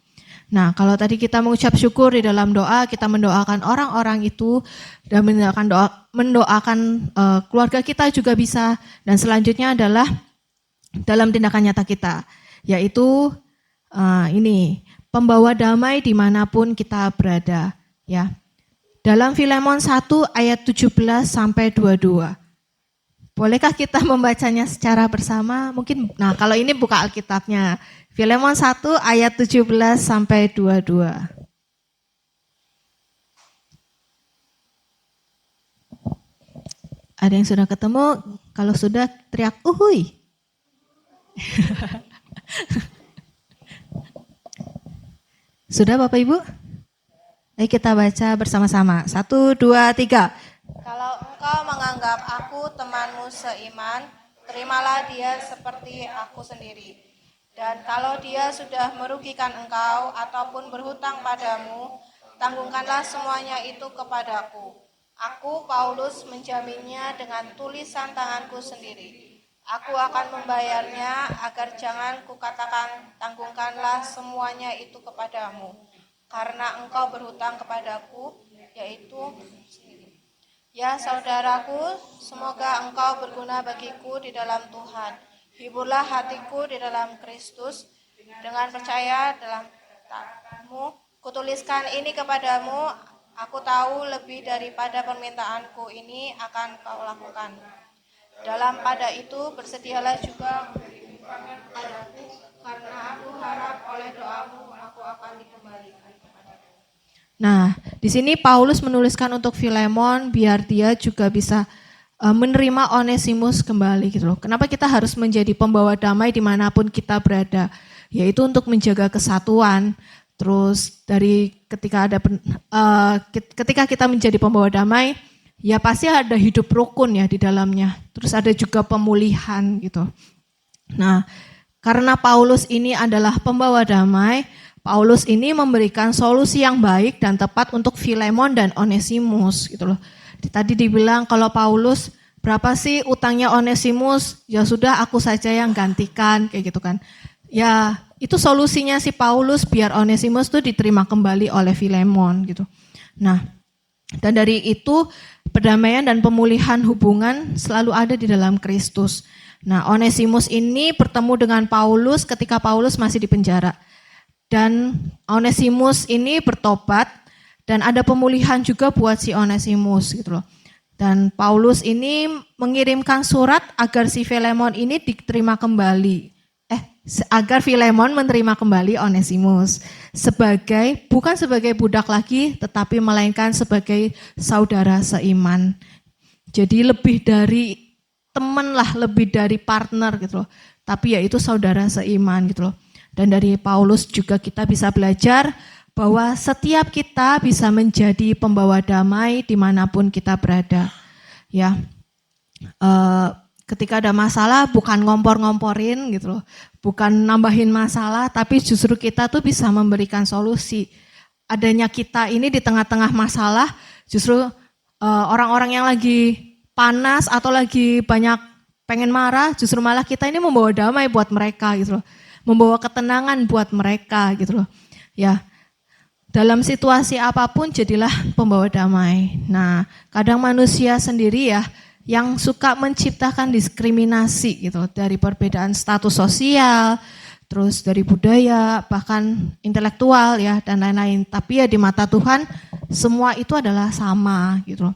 Nah, kalau tadi kita mengucap syukur di dalam doa, kita mendoakan orang-orang itu dan mendoakan keluarga kita juga bisa. Dan selanjutnya adalah dalam tindakan nyata kita, yaitu ini pembawa damai dimanapun kita berada. Ya, dalam Filemon 1 ayat 17 sampai 22. Bolehkah kita membacanya secara bersama? Mungkin, nah kalau ini buka Alkitabnya. Filemon 1 ayat 17 sampai 22. Ada yang sudah ketemu? Kalau sudah teriak uhuy. Sudah Bapak Ibu? Ayo kita baca bersama-sama. 1, 2, 3. Kalau engkau menganggap aku temanmu seiman, terimalah dia seperti aku sendiri. Dan kalau dia sudah merugikan engkau ataupun berhutang padamu, tanggungkanlah semuanya itu kepadaku. Aku, Paulus, menjaminnya dengan tulisan tanganku sendiri. Aku akan membayarnya agar jangan kukatakan tanggungkanlah semuanya itu kepadamu. Karena engkau berhutang kepadaku, yaitu ya saudaraku, semoga engkau berguna bagiku di dalam Tuhan. Hiburlah hatiku di dalam Kristus, dengan percaya dalam taatmu. Kutuliskan ini kepadamu, aku tahu lebih daripada permintaanku ini akan kau lakukan. Dalam pada itu bersedialah juga kepadaku, karena aku harap oleh doamu aku akan dikembalikan kepadamu. Nah, di sini Paulus menuliskan untuk Filemon biar dia juga bisa menerima Onesimus kembali gitu loh. Kenapa kita harus menjadi pembawa damai dimanapun kita berada? Yaitu untuk menjaga kesatuan. Terus dari ketika kita menjadi pembawa damai, ya pasti ada hidup rukun ya di dalamnya. Terus ada juga pemulihan gitu. Nah, karena Paulus ini adalah pembawa damai, Paulus ini memberikan solusi yang baik dan tepat untuk Filemon dan Onesimus gitu loh. Tadi dibilang kalau Paulus berapa sih utangnya Onesimus, ya sudah aku saja yang gantikan kayak gitu kan. Ya itu solusinya si Paulus biar Onesimus tuh diterima kembali oleh Filemon gitu. Nah dan dari itu perdamaian dan pemulihan hubungan selalu ada di dalam Kristus. Nah Onesimus ini bertemu dengan Paulus ketika Paulus masih di penjara. Dan Onesimus ini bertobat. Dan ada pemulihan juga buat si Onesimus gitu loh. Dan Paulus ini mengirimkan surat agar si Filemon ini diterima kembali. Agar Filemon menerima kembali Onesimus. Bukan sebagai budak lagi, tetapi melainkan sebagai saudara seiman. Jadi lebih dari teman lah, lebih dari partner gitu loh. Tapi ya itu saudara seiman gitu loh. Dan dari Paulus juga kita bisa belajar bahwa setiap kita bisa menjadi pembawa damai dimanapun kita berada. Ya, ketika ada masalah bukan ngompor-ngomporin gitu loh, bukan nambahin masalah, tapi justru kita tuh bisa memberikan solusi. Adanya kita ini di tengah-tengah masalah, justru orang-orang yang lagi panas atau lagi banyak pengen marah, justru malah kita ini membawa damai buat mereka gitu loh. Membawa ketenangan buat mereka gitu loh. Ya. Dalam situasi apapun jadilah pembawa damai. Nah, kadang manusia sendiri ya yang suka menciptakan diskriminasi gitu dari perbedaan status sosial, terus dari budaya, bahkan intelektual ya dan lain-lain. Tapi ya di mata Tuhan semua itu adalah sama gitu.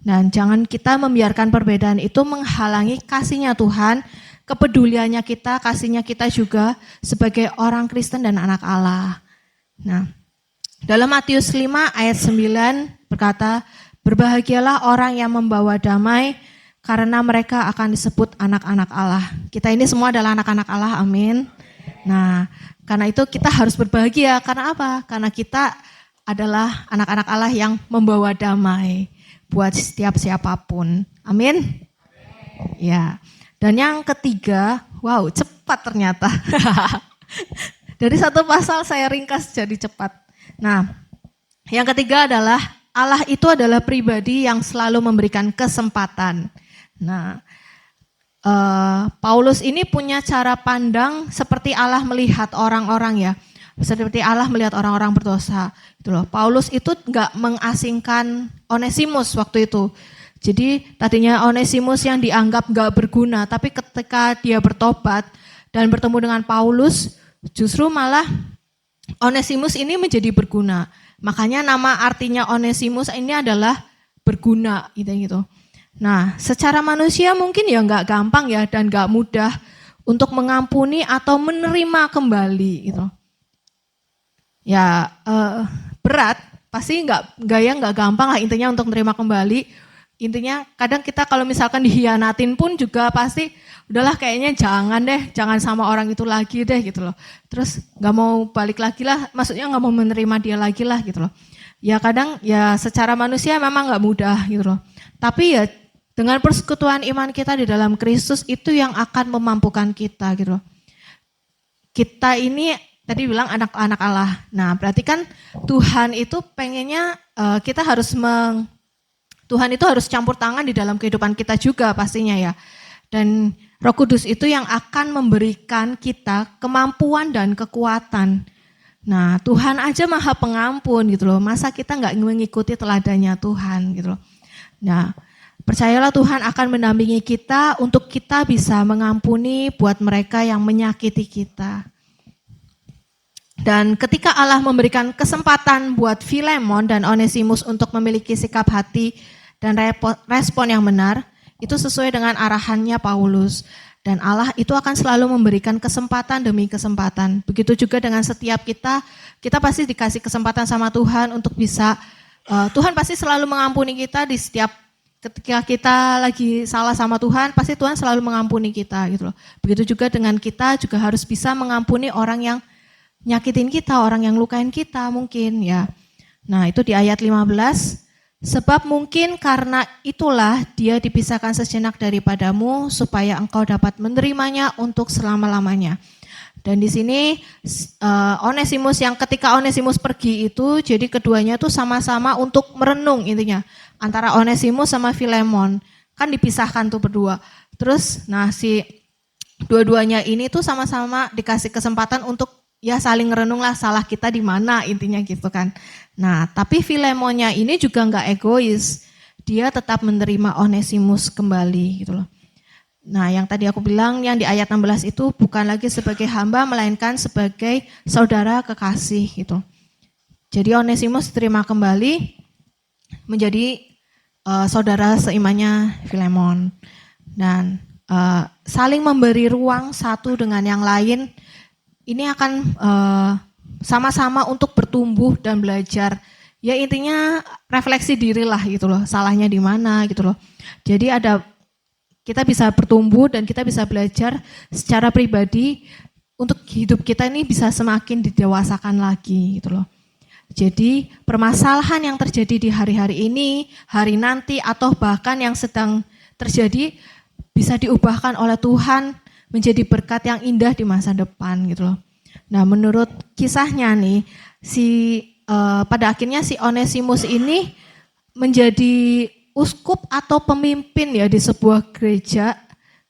Dan jangan kita membiarkan perbedaan itu menghalangi kasih-Nya Tuhan, kepeduliannya kita, kasih-Nya kita juga sebagai orang Kristen dan anak Allah. Nah, dalam Matius 5 ayat 9 berkata, berbahagialah orang yang membawa damai karena mereka akan disebut anak-anak Allah. Kita ini semua adalah anak-anak Allah, amin. Nah, karena itu kita harus berbahagia. Karena apa? Karena kita adalah anak-anak Allah yang membawa damai buat setiap siapapun. Amin. Ya. Dan yang ketiga, wow, cepat ternyata. Dari satu pasal saya ringkas jadi cepat. Nah, yang ketiga adalah Allah itu adalah pribadi yang selalu memberikan kesempatan. Nah, Paulus ini punya cara pandang seperti Allah melihat orang-orang ya, seperti Allah melihat orang-orang berdosa. Gitu loh. Paulus itu nggak mengasingkan Onesimus waktu itu. Jadi tadinya Onesimus yang dianggap nggak berguna, tapi ketika dia bertobat dan bertemu dengan Paulus, justru malah Onesimus ini menjadi berguna. Makanya nama artinya Onesimus ini adalah berguna gitu. Nah, secara manusia mungkin ya nggak gampang ya dan nggak mudah untuk mengampuni atau menerima kembali gitu. Ya berat, pasti nggak gampang lah intinya untuk menerima kembali. Intinya kadang kita kalau misalkan dihianatin pun juga pasti udahlah kayaknya jangan sama orang itu lagi deh gitu loh. Terus nggak mau balik lagi lah, maksudnya nggak mau menerima dia lagi lah gitu loh. Ya kadang ya secara manusia memang nggak mudah gitu loh. Tapi ya dengan persekutuan iman kita di dalam Kristus itu yang akan memampukan kita gitu loh. Kita ini tadi bilang anak-anak Allah. Nah berarti kan Tuhan itu pengennya kita harus Tuhan itu harus campur tangan di dalam kehidupan kita juga pastinya ya. Dan Roh Kudus itu yang akan memberikan kita kemampuan dan kekuatan. Nah Tuhan aja maha pengampun gitu loh. Masa kita nggak mengikuti teladannya Tuhan gitu loh. Nah percayalah Tuhan akan mendampingi kita untuk kita bisa mengampuni buat mereka yang menyakiti kita. Dan ketika Allah memberikan kesempatan buat Filemon dan Onesimus untuk memiliki sikap hati dan respon yang benar, itu sesuai dengan arahannya Paulus. Dan Allah itu akan selalu memberikan kesempatan demi kesempatan. Begitu juga dengan setiap kita pasti dikasih kesempatan sama Tuhan untuk bisa, Tuhan pasti selalu mengampuni kita di setiap ketika kita lagi salah sama Tuhan, pasti Tuhan selalu mengampuni kita gitu loh. Begitu juga dengan kita juga harus bisa mengampuni orang yang nyakitin kita, orang yang lukain kita mungkin ya. Nah itu di ayat 15, sebab mungkin karena itulah dia dipisahkan sejenak daripadamu supaya engkau dapat menerimanya untuk selama-lamanya. Dan di sini Onesimus yang ketika Onesimus pergi itu, jadi keduanya tuh sama-sama untuk merenung intinya. Antara Onesimus sama Filemon, kan dipisahkan tuh berdua. Terus nah si dua-duanya ini tuh sama-sama dikasih kesempatan untuk ya saling renung lah salah kita di mana intinya gitu kan. Nah tapi Filemonnya ini juga nggak egois, dia tetap menerima Onesimus kembali gitu loh. Nah yang tadi aku bilang yang di ayat 16 itu bukan lagi sebagai hamba melainkan sebagai saudara kekasih gitu. Jadi Onesimus diterima kembali menjadi saudara seimannya Filemon dan saling memberi ruang satu dengan yang lain. Ini akan sama-sama untuk bertumbuh dan belajar. Ya intinya refleksi diri lah gitu loh, salahnya di mana gitu loh. Jadi kita bisa bertumbuh dan kita bisa belajar secara pribadi untuk hidup kita ini bisa semakin didewasakan lagi gitu loh. Jadi permasalahan yang terjadi di hari-hari ini, hari nanti atau bahkan yang sedang terjadi bisa diubahkan oleh Tuhan menjadi berkat yang indah di masa depan gitu loh. Nah menurut kisahnya nih pada akhirnya si Onesimus ini menjadi uskup atau pemimpin ya di sebuah gereja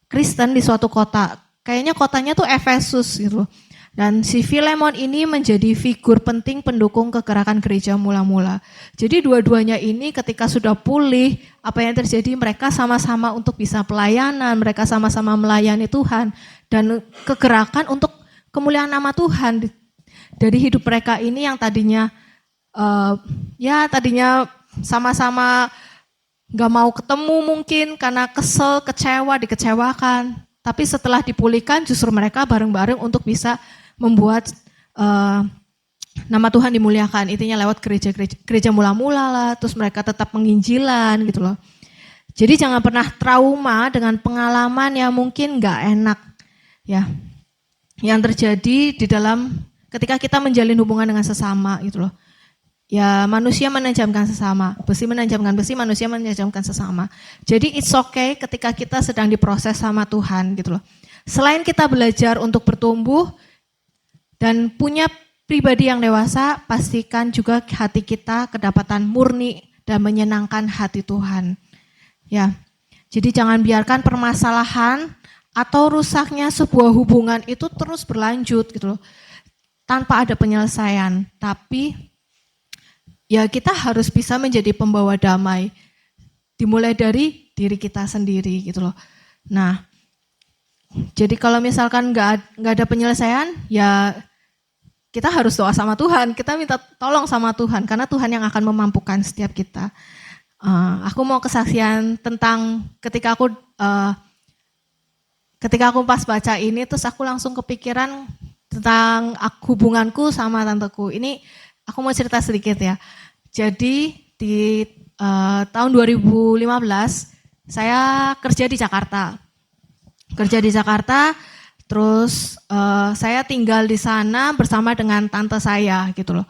Kristen di suatu kota. Kayaknya kotanya tuh Efesus gitu. Dan si Filemon ini menjadi figur penting pendukung kegerakan gereja mula-mula. Jadi dua-duanya ini ketika sudah pulih, apa yang terjadi, mereka sama-sama untuk bisa pelayanan, mereka sama-sama melayani Tuhan. Dan kegerakan untuk kemuliaan nama Tuhan dari hidup mereka ini yang tadinya tadinya sama-sama gak mau ketemu mungkin karena kesel, kecewa, dikecewakan. Tapi setelah dipulihkan justru mereka bareng-bareng untuk bisa membuat nama Tuhan dimuliakan. Intinya lewat gereja mula-mula lah, terus mereka tetap menginjilan gitu loh. Jadi jangan pernah trauma dengan pengalaman yang mungkin gak enak ya. Yang terjadi di dalam ketika kita menjalin hubungan dengan sesama gitu loh. Ya manusia menajamkan sesama, besi menajamkan besi, manusia menajamkan sesama. Jadi it's okay ketika kita sedang diproses sama Tuhan gitu loh. Selain kita belajar untuk bertumbuh dan punya pribadi yang dewasa, pastikan juga hati kita kedapatan murni dan menyenangkan hati Tuhan. Ya, jadi jangan biarkan permasalahan atau rusaknya sebuah hubungan itu terus berlanjut gitu loh, tanpa ada penyelesaian. Tapi ya kita harus bisa menjadi pembawa damai, dimulai dari diri kita sendiri gitu loh. Nah, jadi kalau misalkan nggak ada penyelesaian, ya kita harus doa sama Tuhan, kita minta tolong sama Tuhan, karena Tuhan yang akan memampukan setiap kita. Aku mau kesaksian tentang ketika aku pas baca ini, terus aku langsung kepikiran tentang hubunganku sama tanteku. Ini aku mau cerita sedikit ya. Jadi di tahun 2015 saya kerja di Jakarta. Terus saya tinggal di sana bersama dengan tante saya gitu loh.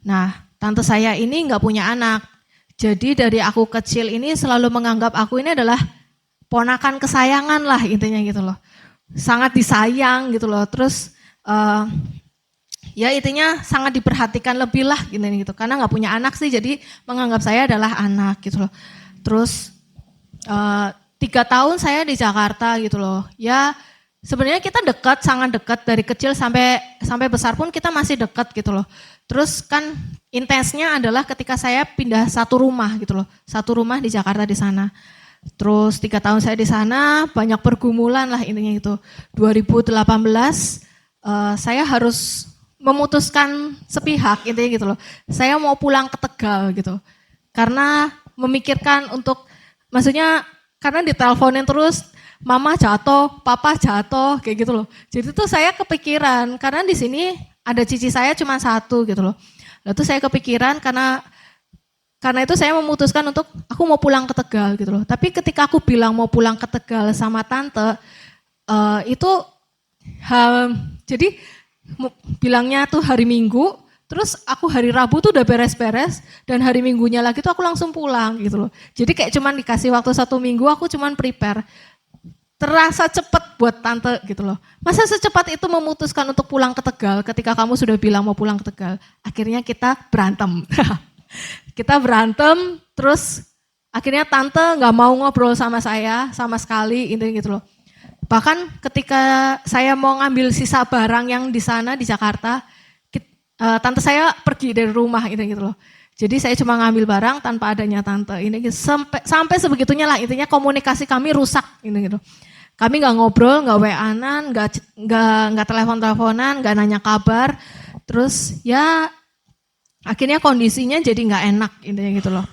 Nah, tante saya ini nggak punya anak. Jadi dari aku kecil ini selalu menganggap aku ini adalah ponakan kesayangan lah intinya gitu loh. Sangat disayang gitu loh. Terus ya intinya sangat diperhatikan lebih lah gitu. Karena nggak punya anak sih, jadi menganggap saya adalah anak gitu loh. Terus 3 tahun saya di Jakarta gitu loh. Ya sebenarnya kita dekat, sangat dekat dari kecil sampai besar pun kita masih dekat gitu loh. Terus kan intensnya adalah ketika saya pindah satu rumah gitu loh. Satu rumah di Jakarta di sana. Terus 3 tahun saya di sana, banyak pergumulan lah intinya itu. 2018 saya harus memutuskan sepihak intinya gitu loh. Saya mau pulang ke Tegal gitu. Karena memikirkan untuk, maksudnya karena diteleponin terus, mama jatuh, papa jatuh, kayak gitu loh. Jadi tuh saya kepikiran, karena di sini ada cici saya cuma 1 gitu loh. Lalu tuh saya kepikiran karena itu saya memutuskan untuk aku mau pulang ke Tegal gitu loh. Tapi ketika aku bilang mau pulang ke Tegal sama tante, jadi bilangnya tuh hari Minggu, terus aku hari Rabu tuh udah beres-beres, dan hari Minggunya lagi tuh aku langsung pulang gitu loh. Jadi kayak cuman dikasih waktu 1 minggu, aku cuman prepare. Terasa cepat buat tante gitu loh. Masa secepat itu memutuskan untuk pulang ke Tegal ketika kamu sudah bilang mau pulang ke Tegal? Akhirnya kita berantem. Kita berantem, terus akhirnya tante gak mau ngobrol sama saya sama sekali intinya gitu loh. Bahkan ketika saya mau ngambil sisa barang yang di sana di Jakarta, tante saya pergi dari rumah gitu loh. Jadi saya cuma ngambil barang tanpa adanya tante ini sampai sebegitunya lah, intinya komunikasi kami rusak gitu. Kami nggak ngobrol, nggak WA-an, nggak telepon-teleponan, nggak nanya kabar. Terus ya akhirnya kondisinya jadi nggak enak intinya gitu loh.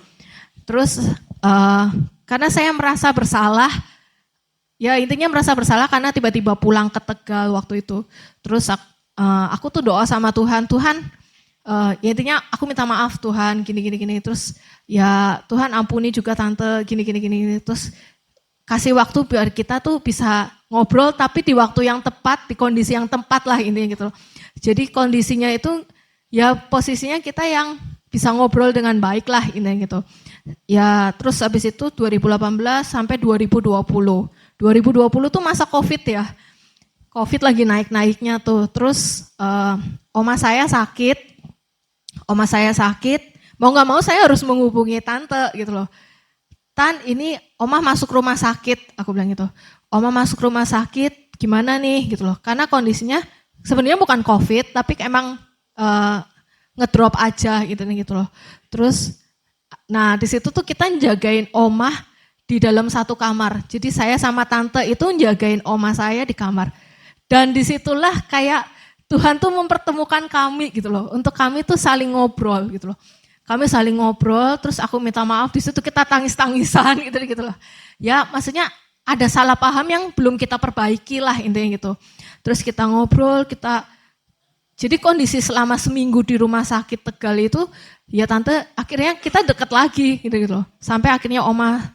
Terus karena saya merasa bersalah, ya intinya merasa bersalah karena tiba-tiba pulang ke Tegal waktu itu. Terus aku tuh doa sama Tuhan, ya intinya aku minta maaf Tuhan gini. Terus ya Tuhan ampuni juga tante gini. Terus kasih waktu biar kita tuh bisa ngobrol tapi di waktu yang tepat, di kondisi yang tepat lah intinya gitu loh. Jadi kondisinya itu ya posisinya kita yang bisa ngobrol dengan baik lah intinya gitu. Ya terus habis itu 2018 sampai 2020. 2020 tuh masa Covid ya. Covid lagi naik-naiknya tuh. Terus oma saya sakit, mau gak mau saya harus menghubungi tante gitu loh. Tan, ini Oma masuk rumah sakit, aku bilang gitu. Oma masuk rumah sakit, gimana nih gitu loh. Karena kondisinya sebenarnya bukan COVID, tapi emang ngedrop aja gitu loh. Terus, nah di situ tuh kita jagain Oma di dalam satu kamar. Jadi saya sama tante itu jagain Oma saya di kamar. Dan disitulah kayak Tuhan tuh mempertemukan kami gitu loh. Untuk kami tuh saling ngobrol gitu loh. Kami saling ngobrol, terus aku minta maaf, di situ kita tangis-tangisan gitu loh. Ya maksudnya ada salah paham yang belum kita perbaiki lah intinya gitu. Terus kita ngobrol, jadi kondisi selama seminggu di rumah sakit Tegal itu, ya tante akhirnya kita deket lagi gitu loh. Sampai akhirnya Oma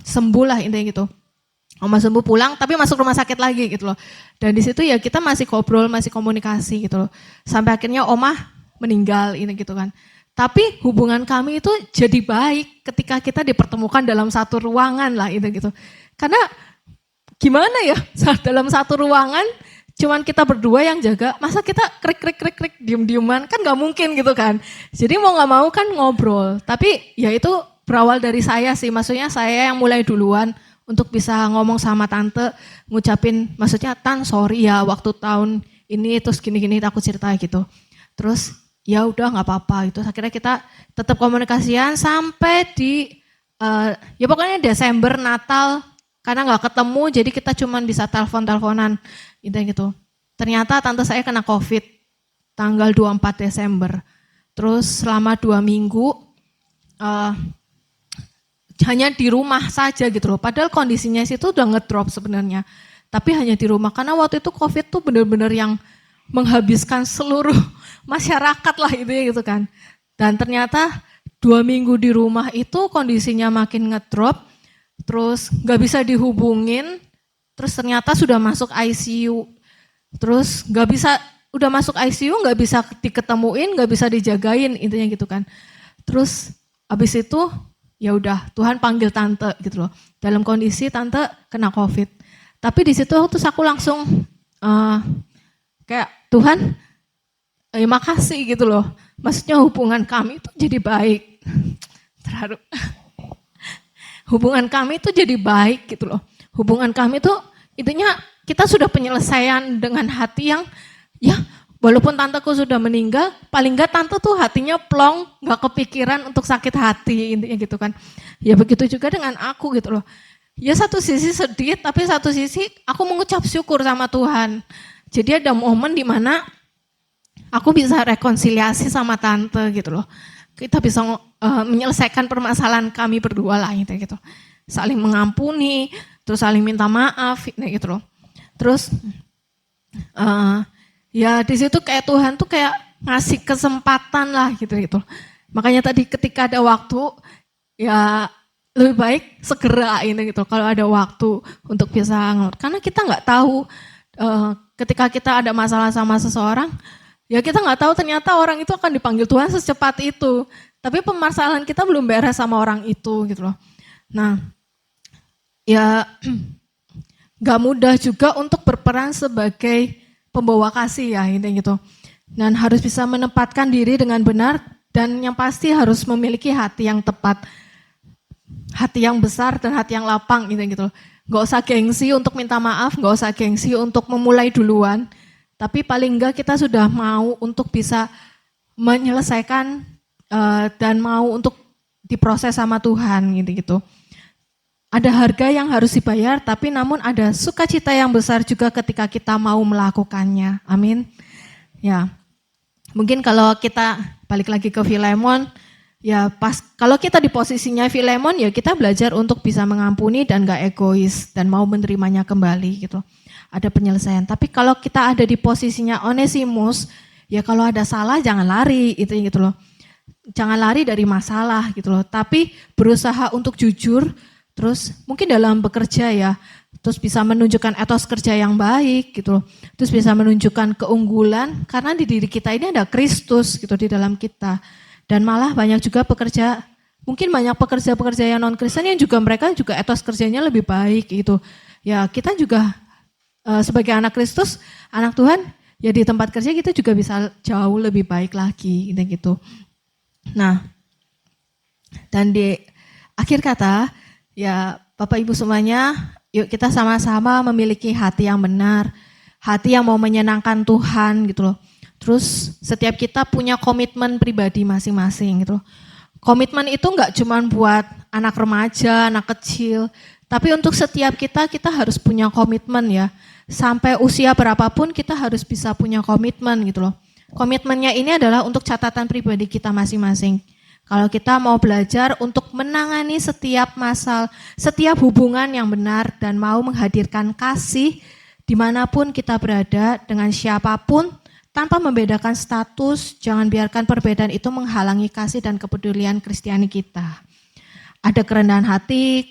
sembuh lah intinya gitu. Oma sembuh pulang tapi masuk rumah sakit lagi gitu loh. Dan di situ ya kita masih ngobrol, masih komunikasi gitu loh. Sampai akhirnya Oma meninggal ini gitu kan. Tapi hubungan kami itu jadi baik ketika kita dipertemukan dalam satu ruangan lah itu gitu. Karena gimana ya, dalam satu ruangan cuman kita berdua yang jaga, masa kita krik diem-dieman kan gak mungkin gitu kan. Jadi mau gak mau kan ngobrol. Tapi ya itu berawal dari saya sih, maksudnya saya yang mulai duluan untuk bisa ngomong sama tante, ngucapin maksudnya Tan sorry ya waktu tahun ini terus gini-gini aku cerita gitu. Terus ya udah nggak apa-apa itu. Akhirnya kita tetap komunikasian sampai di ya pokoknya Desember Natal karena nggak ketemu jadi kita cuman bisa telepon-teleponan gitu. Ternyata tante saya kena COVID tanggal 24 Desember. Terus selama 2 minggu hanya di rumah saja gitu loh. Padahal kondisinya situ udah ngedrop sebenarnya. Tapi hanya di rumah karena waktu itu COVID tuh benar-benar yang menghabiskan seluruh masyarakat lah itu gitu kan. Dan ternyata 2 minggu di rumah itu kondisinya makin ngedrop, terus gak bisa dihubungin, terus ternyata sudah masuk ICU, terus gak bisa, udah masuk ICU gak bisa diketemuin, gak bisa dijagain intinya gitu kan. Terus abis itu ya udah Tuhan panggil tante gitu loh, dalam kondisi tante kena COVID. Tapi di situ terus aku langsung kayak Tuhan, makasih gitu loh. Maksudnya hubungan kami itu jadi baik. Terharu. Hubungan kami itu jadi baik gitu loh. Hubungan kami itu intinya kita sudah penyelesaian dengan hati yang ya walaupun tanteku sudah meninggal, paling enggak tante tuh hatinya plong, gak kepikiran untuk sakit hati intinya gitu kan. Ya begitu juga dengan aku gitu loh. Ya satu sisi sedih tapi satu sisi aku mengucap syukur sama Tuhan. Jadi ada momen di mana aku bisa rekonsiliasi sama tante gitu loh. Kita bisa menyelesaikan permasalahan kami berdua lah gitu. Saling mengampuni, terus saling minta maaf gitu loh. Terus ya di situ kayak Tuhan tuh kayak ngasih kesempatan lah gitu. Makanya tadi ketika ada waktu ya lebih baik segera ini gitu. Kalau ada waktu untuk bisa karena kita nggak tahu ketika kita ada masalah sama seseorang, ya kita nggak tahu ternyata orang itu akan dipanggil Tuhan secepat itu. Tapi permasalahan kita belum beres sama orang itu gitu loh. Nah, ya nggak mudah juga untuk berperan sebagai pembawa kasih ya intinya gitu. Dan harus bisa menempatkan diri dengan benar dan yang pasti harus memiliki hati yang tepat. Hati yang besar dan hati yang lapang gitu loh. Gak usah gengsi untuk minta maaf, gak usah gengsi untuk memulai duluan. Tapi paling enggak kita sudah mau untuk bisa menyelesaikan dan mau untuk diproses sama Tuhan gitu. Ada harga yang harus dibayar, tapi namun ada sukacita yang besar juga ketika kita mau melakukannya. Amin. Ya, mungkin kalau kita balik lagi ke Filemon, ya pas kalau kita di posisinya Filemon ya kita belajar untuk bisa mengampuni dan gak egois dan mau menerimanya kembali gitu. Ada penyelesaian. Tapi kalau kita ada di posisinya Onesimus, ya kalau ada salah jangan lari itu gitu loh. Jangan lari dari masalah gitu loh. Tapi berusaha untuk jujur, terus mungkin dalam bekerja ya, terus bisa menunjukkan etos kerja yang baik gitu loh. Terus bisa menunjukkan keunggulan karena di diri kita ini ada Kristus gitu di dalam kita. Dan malah banyak juga pekerja, mungkin banyak pekerja-pekerja yang non-Kristen yang juga mereka juga etos kerjanya lebih baik gitu. Ya kita juga sebagai anak Kristus, anak Tuhan, ya di tempat kerja kita juga bisa jauh lebih baik lagi gitu. Nah, dan akhir kata, ya Bapak Ibu semuanya, yuk kita sama-sama memiliki hati yang benar, hati yang mau menyenangkan Tuhan gitu loh. Terus setiap kita punya komitmen pribadi masing-masing gitu loh. Komitmen itu enggak cuma buat anak remaja, anak kecil, tapi untuk setiap kita harus punya komitmen ya. Sampai usia berapapun kita harus bisa punya komitmen gitu loh. Komitmennya ini adalah untuk catatan pribadi kita masing-masing. Kalau kita mau belajar untuk menangani setiap masalah, setiap hubungan yang benar dan mau menghadirkan kasih dimanapun kita berada dengan siapapun tanpa membedakan status, jangan biarkan perbedaan itu menghalangi kasih dan kepedulian Kristiani kita. Ada kerendahan hati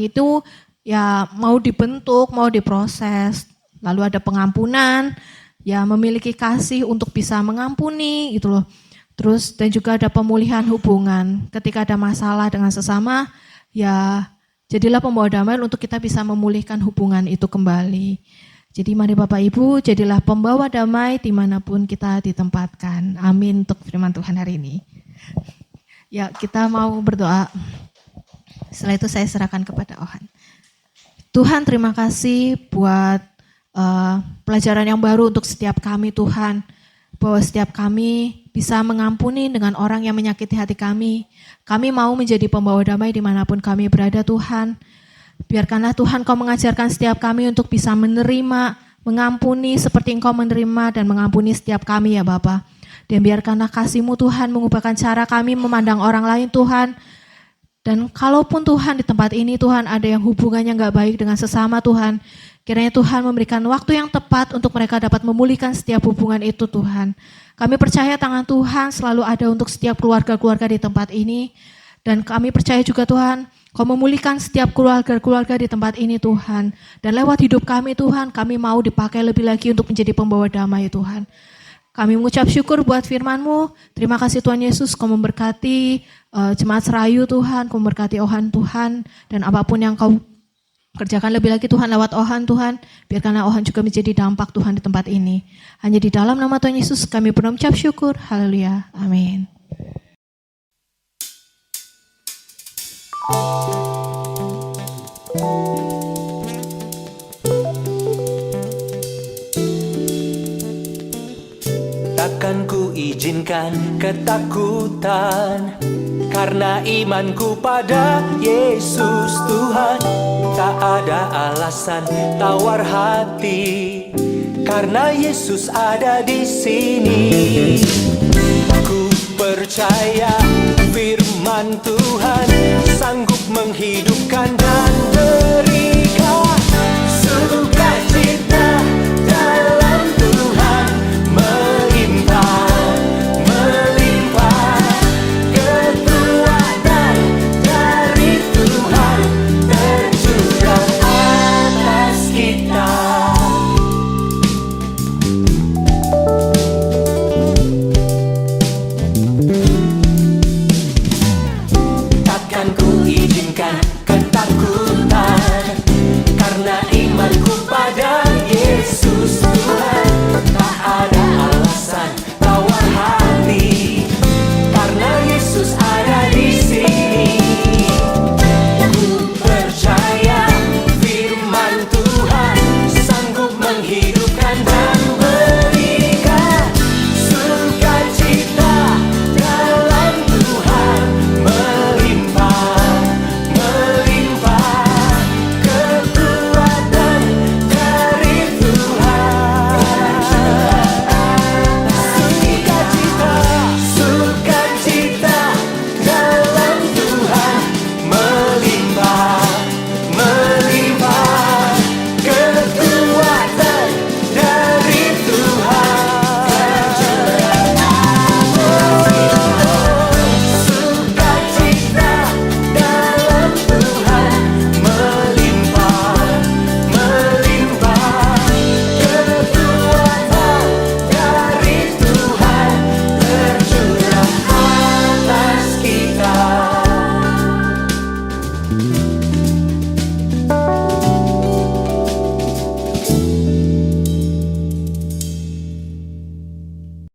itu ya mau dibentuk, mau diproses. Lalu ada pengampunan, ya memiliki kasih untuk bisa mengampuni gitu loh. Terus dan juga ada pemulihan hubungan. Ketika ada masalah dengan sesama, ya jadilah pembawa damai untuk kita bisa memulihkan hubungan itu kembali. Jadi mari Bapak Ibu, jadilah pembawa damai dimanapun kita ditempatkan. Amin untuk firman Tuhan hari ini. Ya kita mau berdoa. Setelah itu saya serahkan kepada Ohan. Tuhan terima kasih buat pelajaran yang baru untuk setiap kami Tuhan. Bahwa setiap kami bisa mengampuni dengan orang yang menyakiti hati kami. Kami mau menjadi pembawa damai dimanapun kami berada Tuhan. Biarkanlah Tuhan Kau mengajarkan setiap kami untuk bisa menerima, mengampuni seperti Engkau menerima dan mengampuni setiap kami ya Bapa. Dan biarkanlah kasih-Mu Tuhan mengubahkan cara kami memandang orang lain Tuhan. Dan kalaupun Tuhan di tempat ini Tuhan ada yang hubungannya gak baik dengan sesama Tuhan, kiranya Tuhan memberikan waktu yang tepat untuk mereka dapat memulihkan setiap hubungan itu Tuhan. Kami percaya tangan Tuhan selalu ada untuk setiap keluarga-keluarga di tempat ini. Dan kami percaya juga Tuhan, Kau memulihkan setiap keluarga-keluarga di tempat ini Tuhan. Dan lewat hidup kami Tuhan, kami mau dipakai lebih lagi untuk menjadi pembawa damai Tuhan. Kami mengucap syukur buat firman-Mu. Terima kasih Tuhan Yesus, Kau memberkati jemaat Serayu Tuhan, Kau memberkati Ohan Tuhan. Dan apapun yang Kau kerjakan lebih lagi Tuhan lewat Ohan Tuhan. Biarkanlah Ohan juga menjadi dampak Tuhan di tempat ini. Hanya di dalam nama Tuhan Yesus kami mengucap syukur. Haleluya. Amin. Takkan ku izinkan ketakutan, karena imanku pada Yesus Tuhan. Tak ada alasan tawar hati, karena Yesus ada di sini. Ku percaya firman Tuhan sanggup menghidupkan dan berikan sukacita dalam Tuhan. Melimpah kekuatan dari Tuhan tercurah atas kita. Takkan ku izinkan